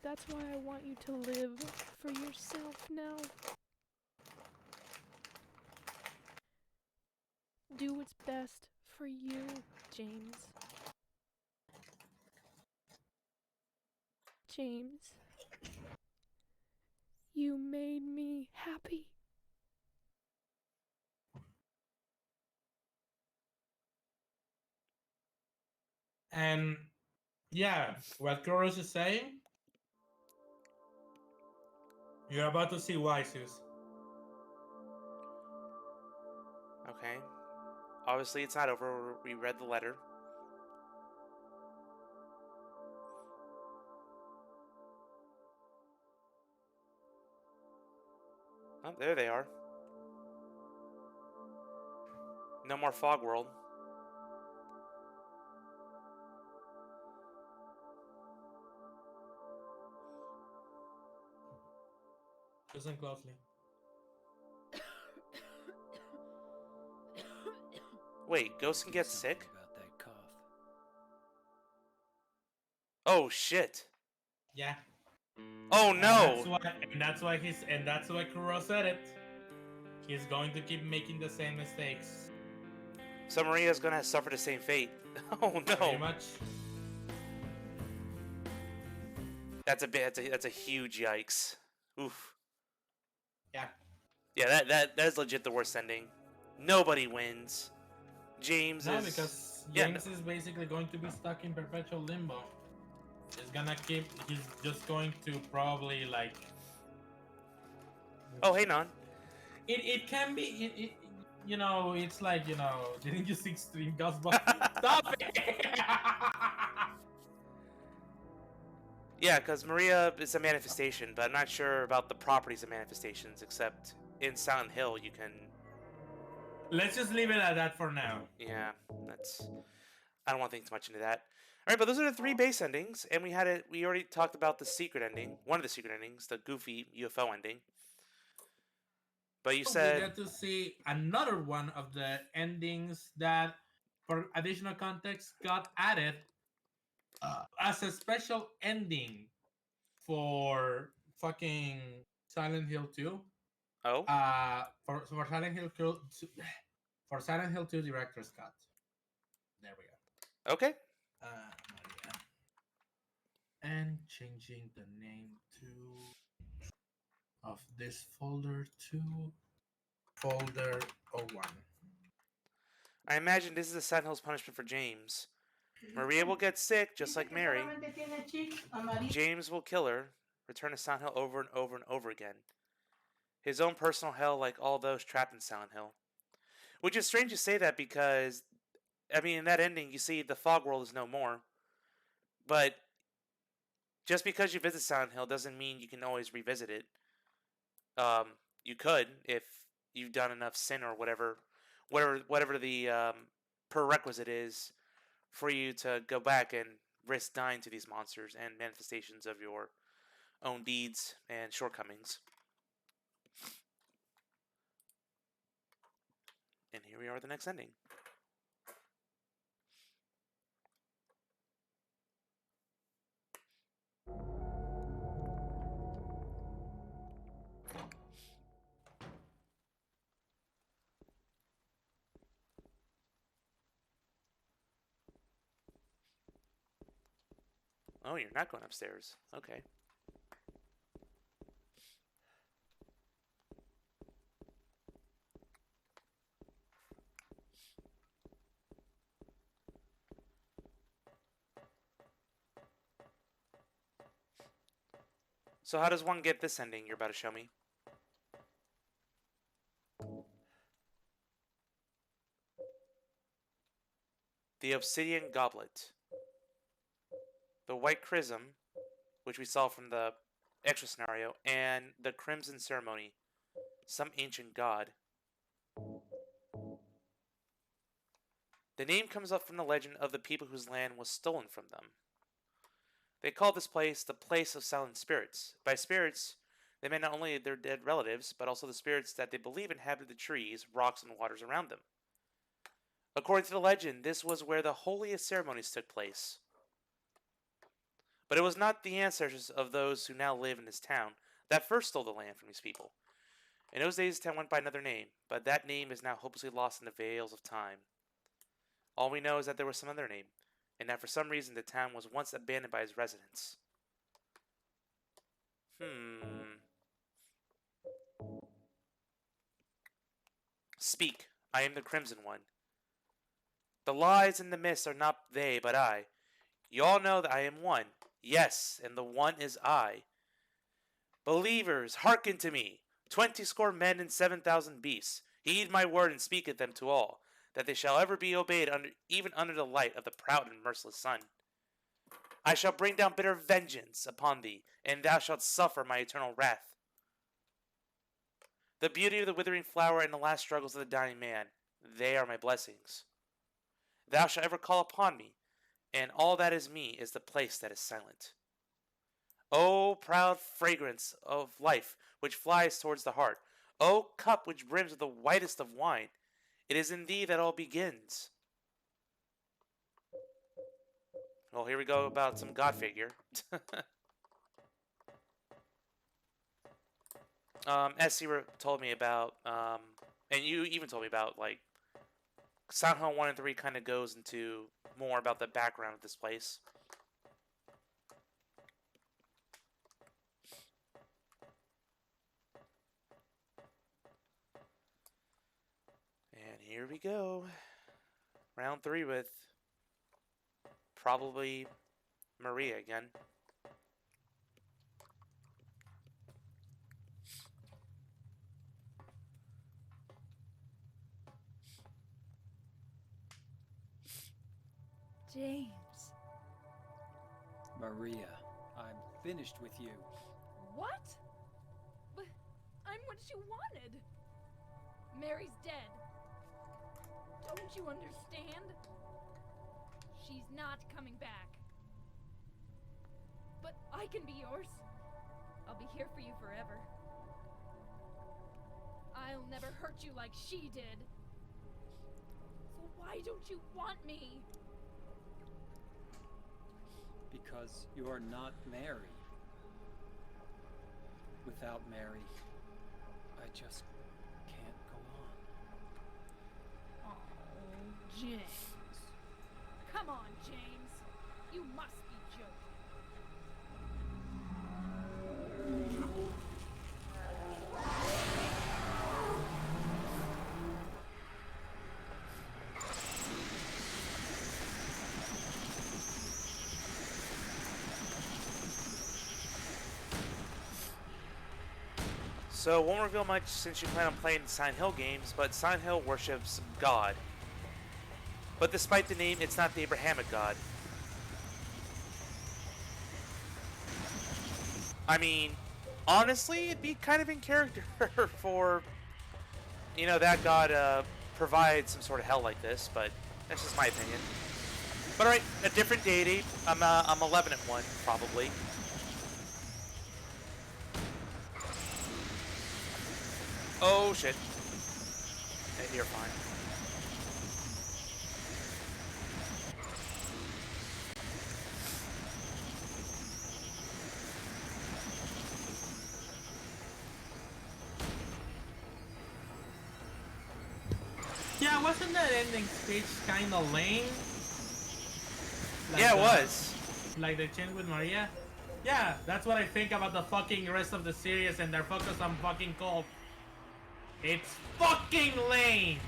That's why I want you to live for yourself now. Do what's best for you, James. James, you made me happy. And yeah, what Chorus is saying, you're about to see why, Sus. Okay. Obviously, it's not over. We read the letter. Oh, there they are. No more Fog World. Listen closely. Wait, ghosts can Do get something sick? about that cough. Oh shit. Yeah. Oh And that's no! why that's why Kuro said it. He's going to keep making the same mistakes. So Maria's gonna suffer the same fate. Oh Pretty no! much. That's a huge yikes. Oof. Yeah. Yeah, that is legit the worst ending. Nobody wins. James No, is because yeah. James is basically going to be stuck in perpetual limbo. He's just going to probably like. Oh hey non. It can be you know, it's like, you know, didn't you see Extreme Ghostbusters? Stop it! Yeah, because Maria is a manifestation, but I'm not sure about the properties of manifestations. Except in Silent Hill, you can. Let's just leave it at that for now. Yeah, that's. I don't want to think too much into that. All right, but those are the 3 base endings, and we had it. We already talked about the secret ending, one of the secret endings, the goofy UFO ending. But you We said, get to see another one of the endings that, for additional context, got added as a special ending for fucking Silent Hill 2. oh, For Silent Hill 2, for Silent Hill 2 Director's Cut. There we go. okay, Yeah. And changing the name to of this folder to folder 01. I imagine this is the Silent Hill's punishment for James. Maria will get sick, just like Mary. James will kill her, return to Silent Hill over and over and over again. His own personal hell, like all those trapped in Silent Hill. Which is strange to say that because, I mean, in that ending, you see the fog world is no more. But just because you visit Silent Hill doesn't mean you can always revisit it. You could if you've done enough sin or whatever the prerequisite is for you to go back and risk dying to these monsters and manifestations of your own deeds and shortcomings. And here we are with the next ending. Oh, you're not going upstairs. Okay. So how does one get this ending you're about to show me? The Obsidian Goblet. The White Chrism, which we saw from the extra scenario, and the Crimson Ceremony. Some ancient god. The name comes up from the legend of the people whose land was stolen from them. They call this place the Place of Silent Spirits. By spirits, they meant not only their dead relatives, but also the spirits that they believe inhabited the trees, rocks, and waters around them. According to the legend, this was where the holiest ceremonies took place. But it was not the ancestors of those who now live in this town that first stole the land from these people. In those days, the town went by another name, but that name is now hopelessly lost in the veils of time. All we know is that there was some other name, and that for some reason the town was once abandoned by its residents. Speak, I am the Crimson One. The lies and the mists are not they, but I. You all know that I am one. Yes, and the one is I. Believers, hearken to me. 20 men and 7,000 beasts. Heed my word and speak at them to all, that they shall ever be obeyed even under the light of the proud and merciless sun. I shall bring down bitter vengeance upon thee, and thou shalt suffer my eternal wrath. The beauty of the withering flower and the last struggles of the dying man, they are my blessings. Thou shalt ever call upon me, and all that is me is the place that is silent. O proud fragrance of life, which flies towards the heart. O cup which brims with the whitest of wine. It is in thee that all begins. Well, here we go about some god figure. SC told me about, and you even told me about, like, Silent Hill 1 and 3 kind of goes into more about the background of this place. And here we go. Round 3 with probably Maria again. James. Maria, I'm finished with you. What? But I'm what you wanted. Mary's dead. Don't you understand? She's not coming back. But I can be yours. I'll be here for you forever. I'll never hurt you like she did. So why don't you want me? Because you're not Mary. Without Mary, I just can't go on. Oh, James. Come on, James. You must be joking. So, won't reveal much since you plan on playing Silent Hill games, but Silent Hill worships God. But despite the name, it's not the Abrahamic God. I mean, honestly, it'd be kind of in character for, you know, that God provides some sort of hell like this, but that's just my opinion. But alright, a different deity. I'm 11 at 1, probably. Oh shit. Hey, you're fine. Yeah, wasn't that ending speech kind of lame? Like Yeah, it was. Like the change with Maria? Yeah, that's what I think about the fucking rest of the series and their focus on fucking Colt. It's fucking lame!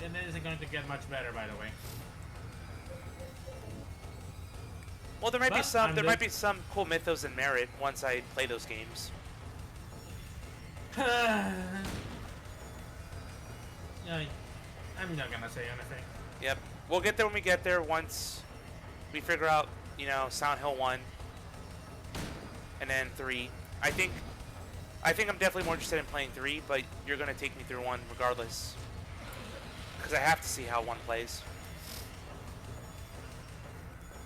And it isn't going to get much better, by the way. Well, there might be But some. I'm There good. might be some cool mythos and merit once I play those games. Yeah, I'm not gonna say anything. Yep, we'll get there when we get there. Once we figure out, you know, Silent Hill 1, and then 3. I think I'm definitely more interested in playing 3, but you're gonna take me through 1 regardless, because I have to see how 1 plays.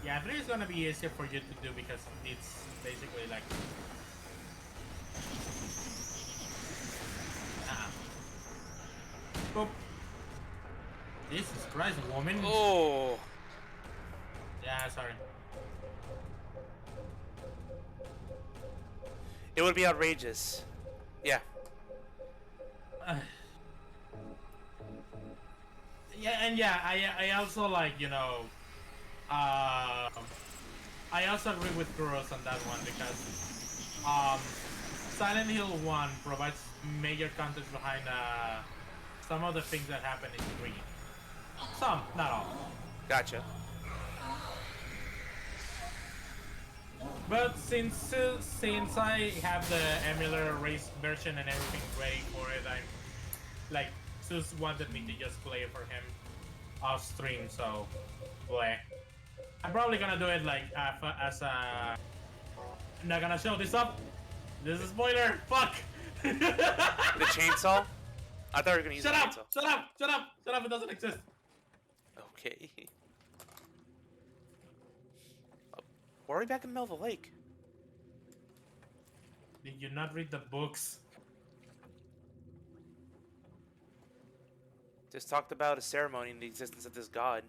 Yeah, 3 is gonna be easier for you to do because it's basically like... Boop. Jesus Christ, woman. Oh, Yeah, sorry. it would be outrageous. Yeah. Yeah, and yeah, I also like, you know, I also agree with Kuros on that one because Silent Hill 1 provides major context behind some of the things that happen in 3. Some, not all. Gotcha. But since I have the emulator race version and everything ready for it, I'm like Sus wanted me to just play it for him off stream, so play. I'm probably gonna do it like as a. I'm not gonna show this up. This is a spoiler. Fuck. The chainsaw? I thought we were gonna use Shut the up! chainsaw. Shut up! Shut up! Shut up! It doesn't exist. Okay. Why are we back in the middle of the lake? Did you not read the books? Just talked about a ceremony and the existence of this god.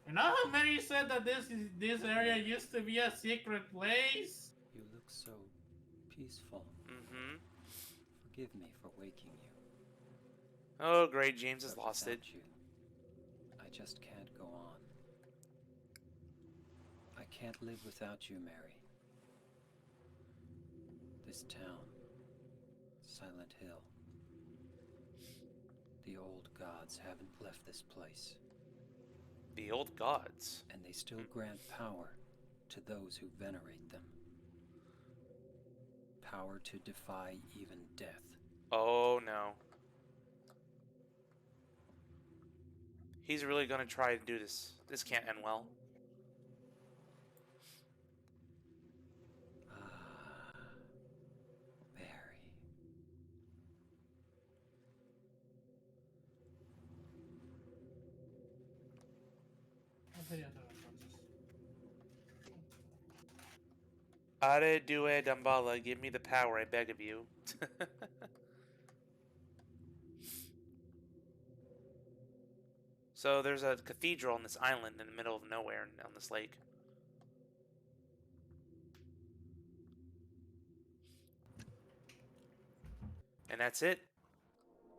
You know how many said that this area used to be a secret place? You look so peaceful. Mm-hmm. Forgive me for waking you. Oh, great. James has But lost it. without you, I just can't go on. I can't live without you, Mary. This town, Silent Hill. The old gods haven't left this place, The old gods. and they still grant power to those who venerate them. Power to defy even death. Oh, no. He's really gonna try to do this. This can't end well. Ah, Mary. Are due Dambala, give me the power, I beg of you. So there's a cathedral on this island in the middle of nowhere on this lake. And that's it.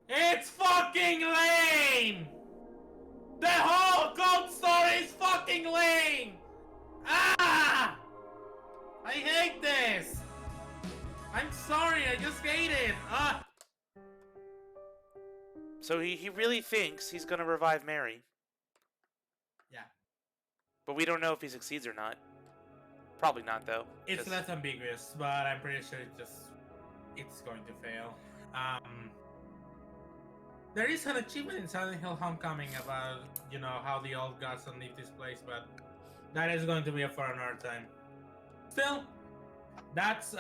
It's fucking lame! The whole goat story is fucking lame! Ah! I hate this! I'm sorry, I just hate it! Ah! So he really thinks he's gonna revive Mary. Yeah. But we don't know if he succeeds or not. Probably not, though. It's 'cause- less ambiguous, but I'm pretty sure it's going to fail. There is an achievement in Silent Hill Homecoming about, you know, how the old gods don't leave this place, but that is going to be for another time. Still, that's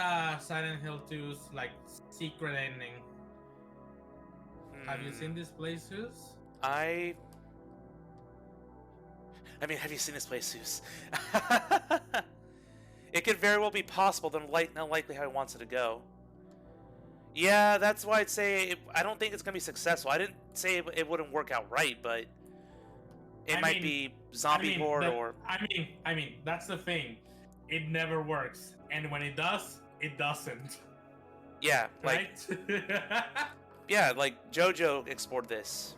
Silent Hill 2's like secret ending. Have you seen this place, Zeus? I mean, have you seen this place, Zeus? It could very well be possible, but not likely how he wants it to go. Yeah, that's why I'd say I don't think it's gonna be successful. I didn't say it wouldn't work out right, but it might be zombie horde or. I mean, that's the thing. It never works, and when it does, it doesn't. Yeah, like Right? yeah, like JoJo explored this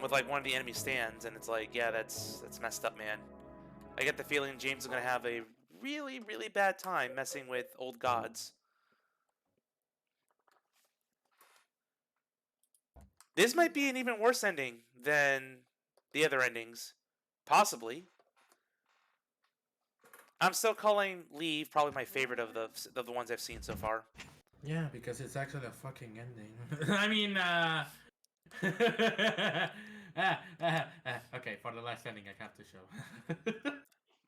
with like one of the enemy stands, and it's like, yeah, that's messed up, man. I get the feeling James is gonna have a really, really bad time messing with old gods. This might be an even worse ending than the other endings, possibly. I'm still calling Leave probably my favorite of the ones I've seen so far. Yeah, because it's actually a fucking ending. I mean, okay, for the last ending, I have to show.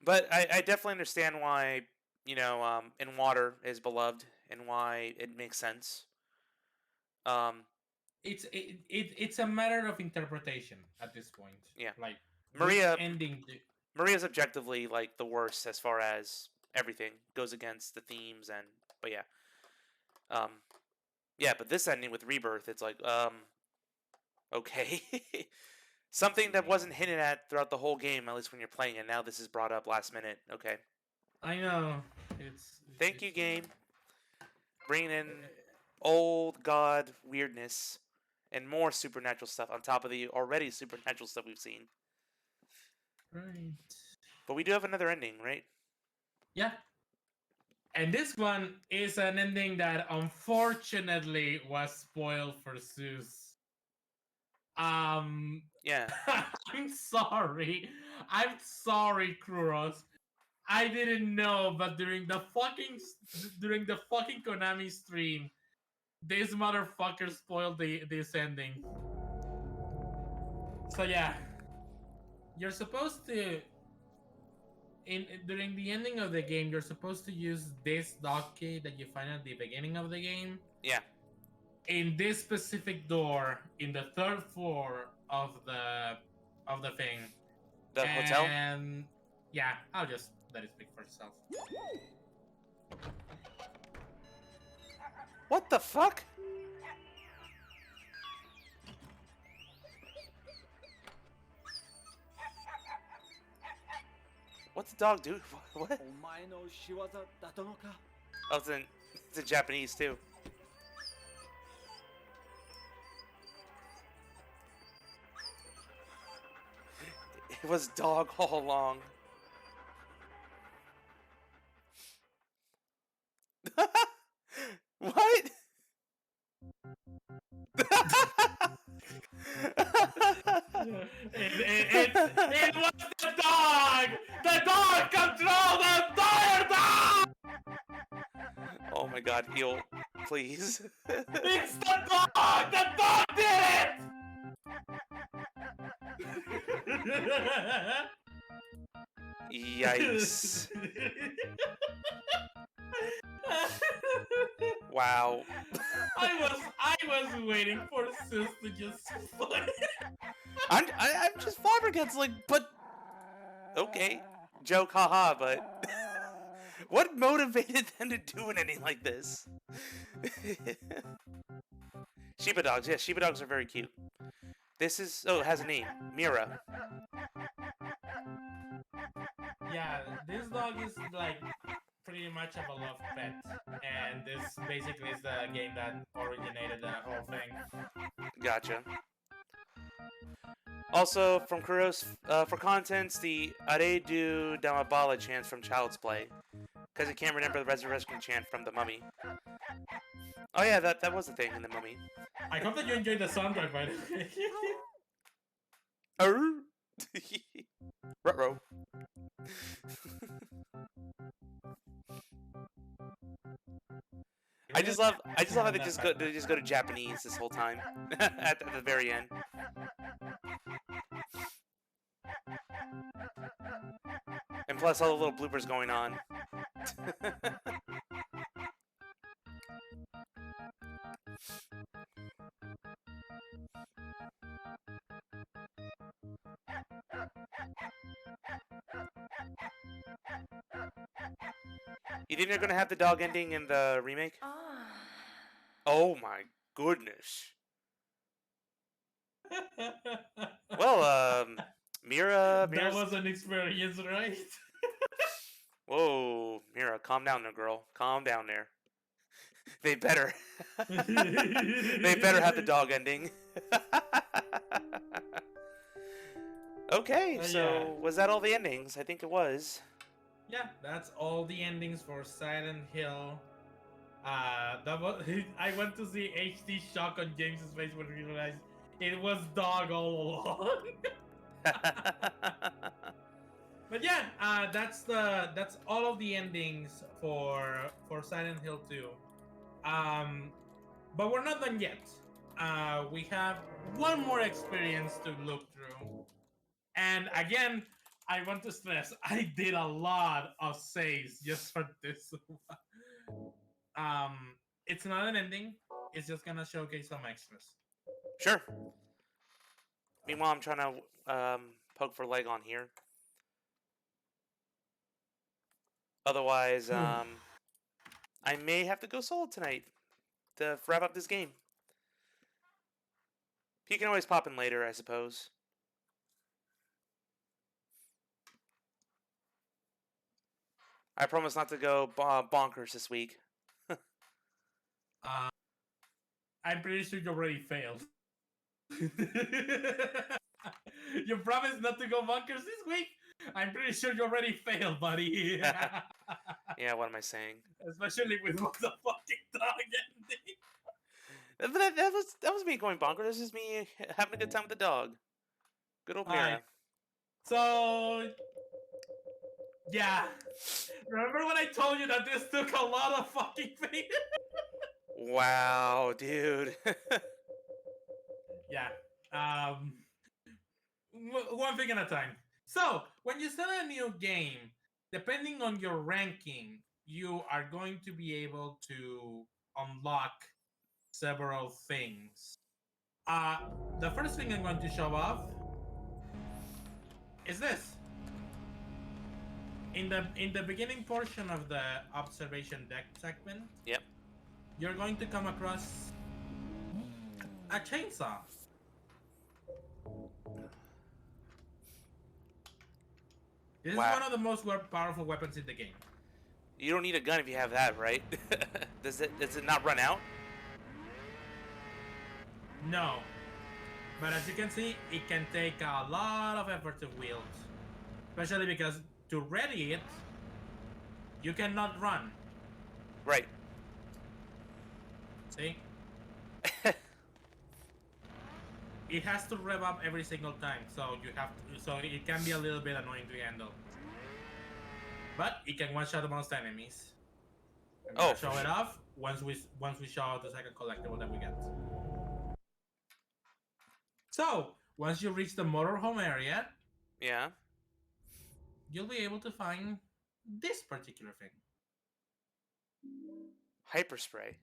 But I definitely understand why, you know, In Water is beloved and why it makes sense. It's a matter of interpretation at this point. Yeah. Like Maria- which ending. Maria's objectively like the worst as far as everything goes against the themes but yeah. Yeah, but this ending with Rebirth, it's like, okay. Something that wasn't hinted at throughout the whole game, at least when you're playing it. Now this is brought up last minute. Okay. I know. Thank you, game. Bringing in old god weirdness and more supernatural stuff on top of the already supernatural stuff we've seen. Right. But we do have another ending, right? Yeah. And this one is an ending that unfortunately was spoiled for Zeus. Yeah. I'm sorry. I'm sorry, Kruros. I didn't know, but during the fucking Konami stream, this motherfucker spoiled this ending. So yeah, you're supposed to during the ending of the game, you're supposed to use this dog key that you find at the beginning of the game. Yeah. In this specific door in the third floor of the thing. The hotel? Yeah, I'll just let it speak for itself. What the fuck? What's the dog do? What? お前の仕業だったのか Oh, it's in Japanese too. It was dog all along. What? It was the dog! The dog controlled the entire dog! Oh my god, heal, please. It's the dog! The dog did Yikes. it! Wow. I was waiting for Sis to just put it. I'm just flabbergasted, like, but okay, joke, haha, but what motivated them to do anything like this? Shiba dogs, yes, Shiba dogs are very cute. This is, oh, it has a name, Mira. Yeah, this dog is like pretty much of a love pet, and this basically is the game that originated the whole thing. Gotcha. Also, from Kuros, for contents, the Aredu Damabala chant from Child's Play, because I can't remember the resurrection chant from the Mummy. Oh yeah, that was the thing in the Mummy. I hope that you enjoyed the soundtrack, by the way. Ruh-roh. I just love how they just go to Japanese this whole time at the very end. And plus all the little bloopers going on. You think they're gonna have the dog ending in the remake? Oh my goodness. Well, Mira. That was an experience, right? Whoa, Mira, calm down there, girl. Calm down there. They better. They better have the dog ending. Okay, so yeah. was that all the endings? I think it was. Yeah, that's all the endings for Silent Hill. That was, I went to see HD shock on James's face when he realized it was dog all along. But yeah, that's all of the endings for Silent Hill 2. But we're not done yet. We have one more experience to look through. And again, I want to stress, I did a lot of saves just for this one. It's not an ending. It's just gonna showcase some extras. Sure. Meanwhile, I'm trying to poke for leg on here. Otherwise, I may have to go solo tonight to wrap up this game. He can always pop in later, I suppose. I promise not to go bonkers this week. I'm pretty sure you already failed. You promised not to go bonkers this week? I'm pretty sure you already failed, buddy. Yeah, what am I saying? Especially with what the fucking dog ending. But that was me going bonkers. This is me having a good time with the dog. Good old Mira. Alright. So, yeah. Remember when I told you that this took a lot of fucking faith? Wow, dude. Yeah. One thing at a time. So, when you start a new game, depending on your ranking, you are going to be able to unlock several things. The first thing I'm going to show off is this. in the beginning portion of the observation deck segment, Yep. you're going to come across a chainsaw. This is Wow. one of the most powerful weapons in the game. You don't need a gun if you have that, right? Does it not run out? No. But as you can see, it can take a lot of effort to wield. Especially because to ready it, you cannot run. Right. See? It has to rev up every single time, so it can be a little bit annoying to handle. But it can one-shot most enemies. I'm gonna show it off once we show out the second collectible that we get. So once you reach the motorhome area, Yeah. you'll be able to find this particular thing. Hyperspray.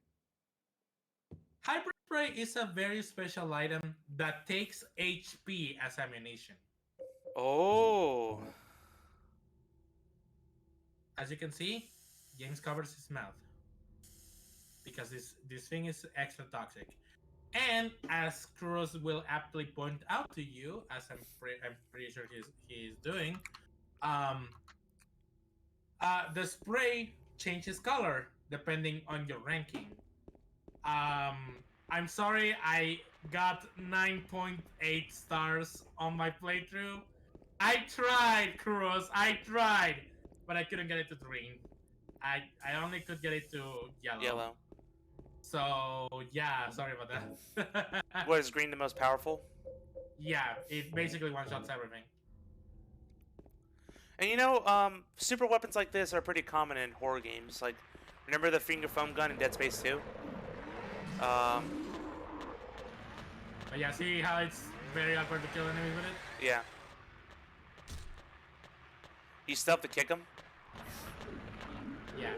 Hyperspray is a very special item that takes HP as ammunition. Oh. As you can see, James covers his mouth because this thing is extra toxic. And as Cruz will aptly point out to you, as I'm pretty sure he's doing, the spray changes color depending on your ranking. I'm sorry, I got 9.8 stars on my playthrough. I tried, Cruz, I tried, but I couldn't get it to green. I only could get it to yellow. Yellow. So yeah, sorry about that. What, is green the most powerful? Yeah, it basically one-shots everything. And you know, super weapons like this are pretty common in horror games. Like, remember the finger foam gun in Dead Space 2? But yeah, see how it's very awkward to kill enemies with it? Yeah. You still have to kick them? Yeah.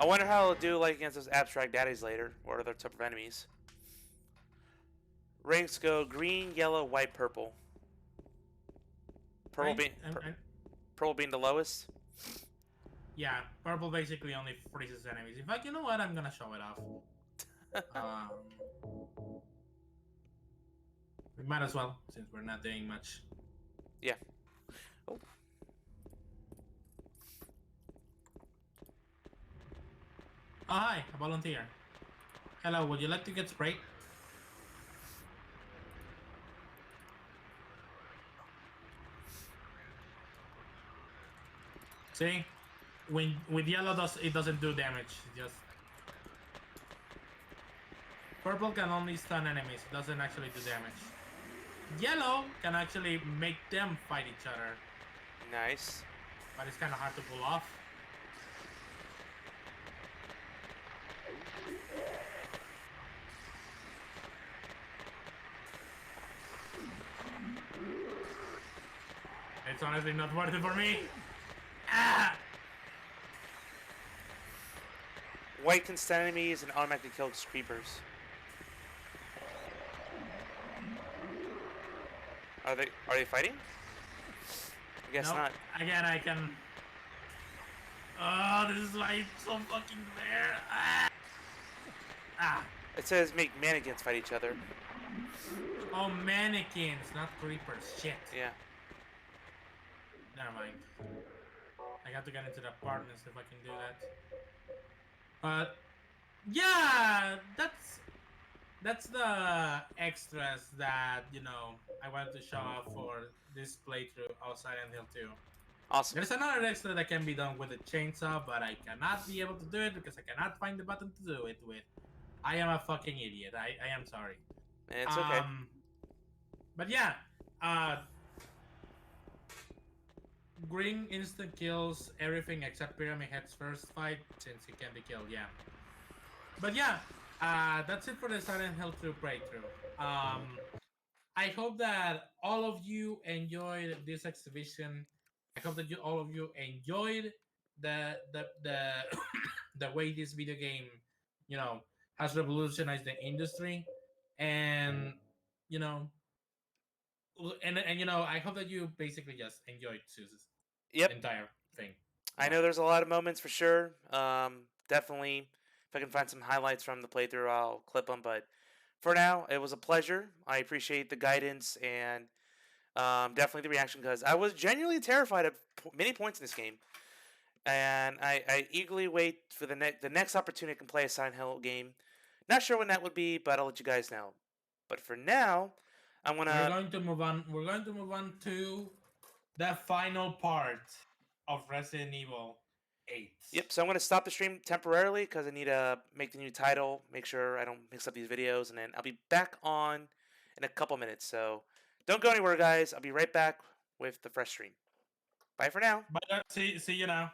I wonder how it'll do like against those abstract daddies later, or other type of enemies. Ranks go green, yellow, white, purple. Purple being the lowest. Yeah, purple basically only freezes enemies. In fact, you know what? I'm gonna show it off. We might as well, since we're not doing much. Yeah. Oh. Oh, hi, a volunteer. Hello, would you like to get sprayed? See? With yellow it doesn't do damage. Just purple can only stun enemies. It doesn't actually do damage. Yellow can actually make them fight each other. Nice. But it's kind of hard to pull off. It's honestly not worth it for me. Ah! White can stun enemies and automatically kill creepers. Are they fighting? I guess Nope. not. Again, I can. Oh, this is why it's so fucking there. Ah! Ah! It says make mannequins fight each other. Oh, mannequins, not creepers. Shit. Yeah. Never mind. I got to get into the apartments if I can do that. But yeah, that's the extras that I wanted to show off for this playthrough of Silent Hill 2. Awesome. There's another extra that can be done with a chainsaw, but I cannot be able to do it because I cannot find the button to do it with. I am a fucking idiot. I am sorry. It's okay. But yeah, green instant kills everything except Pyramid Head's first fight since he can be killed, yeah. But yeah, that's it for the Silent Hill 2 playthrough. I hope that all of you enjoyed this exhibition. I hope that all of you enjoyed the the way this video game, you know, has revolutionized the industry, and you know, and you know, I hope that you basically just enjoyed Sue's Yep, entire thing. I Yeah. know there's a lot of moments for sure. Definitely, if I can find some highlights from the playthrough, I'll clip them. But for now, it was a pleasure. I appreciate the guidance and definitely the reaction because I was genuinely terrified at many points in this game, and I eagerly wait for the next opportunity I can play a Silent Hill game. Not sure when that would be, but I'll let you guys know. But for now, I'm We're gonna. going to move on. We're going to move on to the final part of Resident Evil 8. Yep. So I'm gonna stop the stream temporarily because I need to make the new title, make sure I don't mix up these videos, and then I'll be back on in a couple minutes. So don't go anywhere, guys. I'll be right back with the fresh stream. Bye for now. But see you now.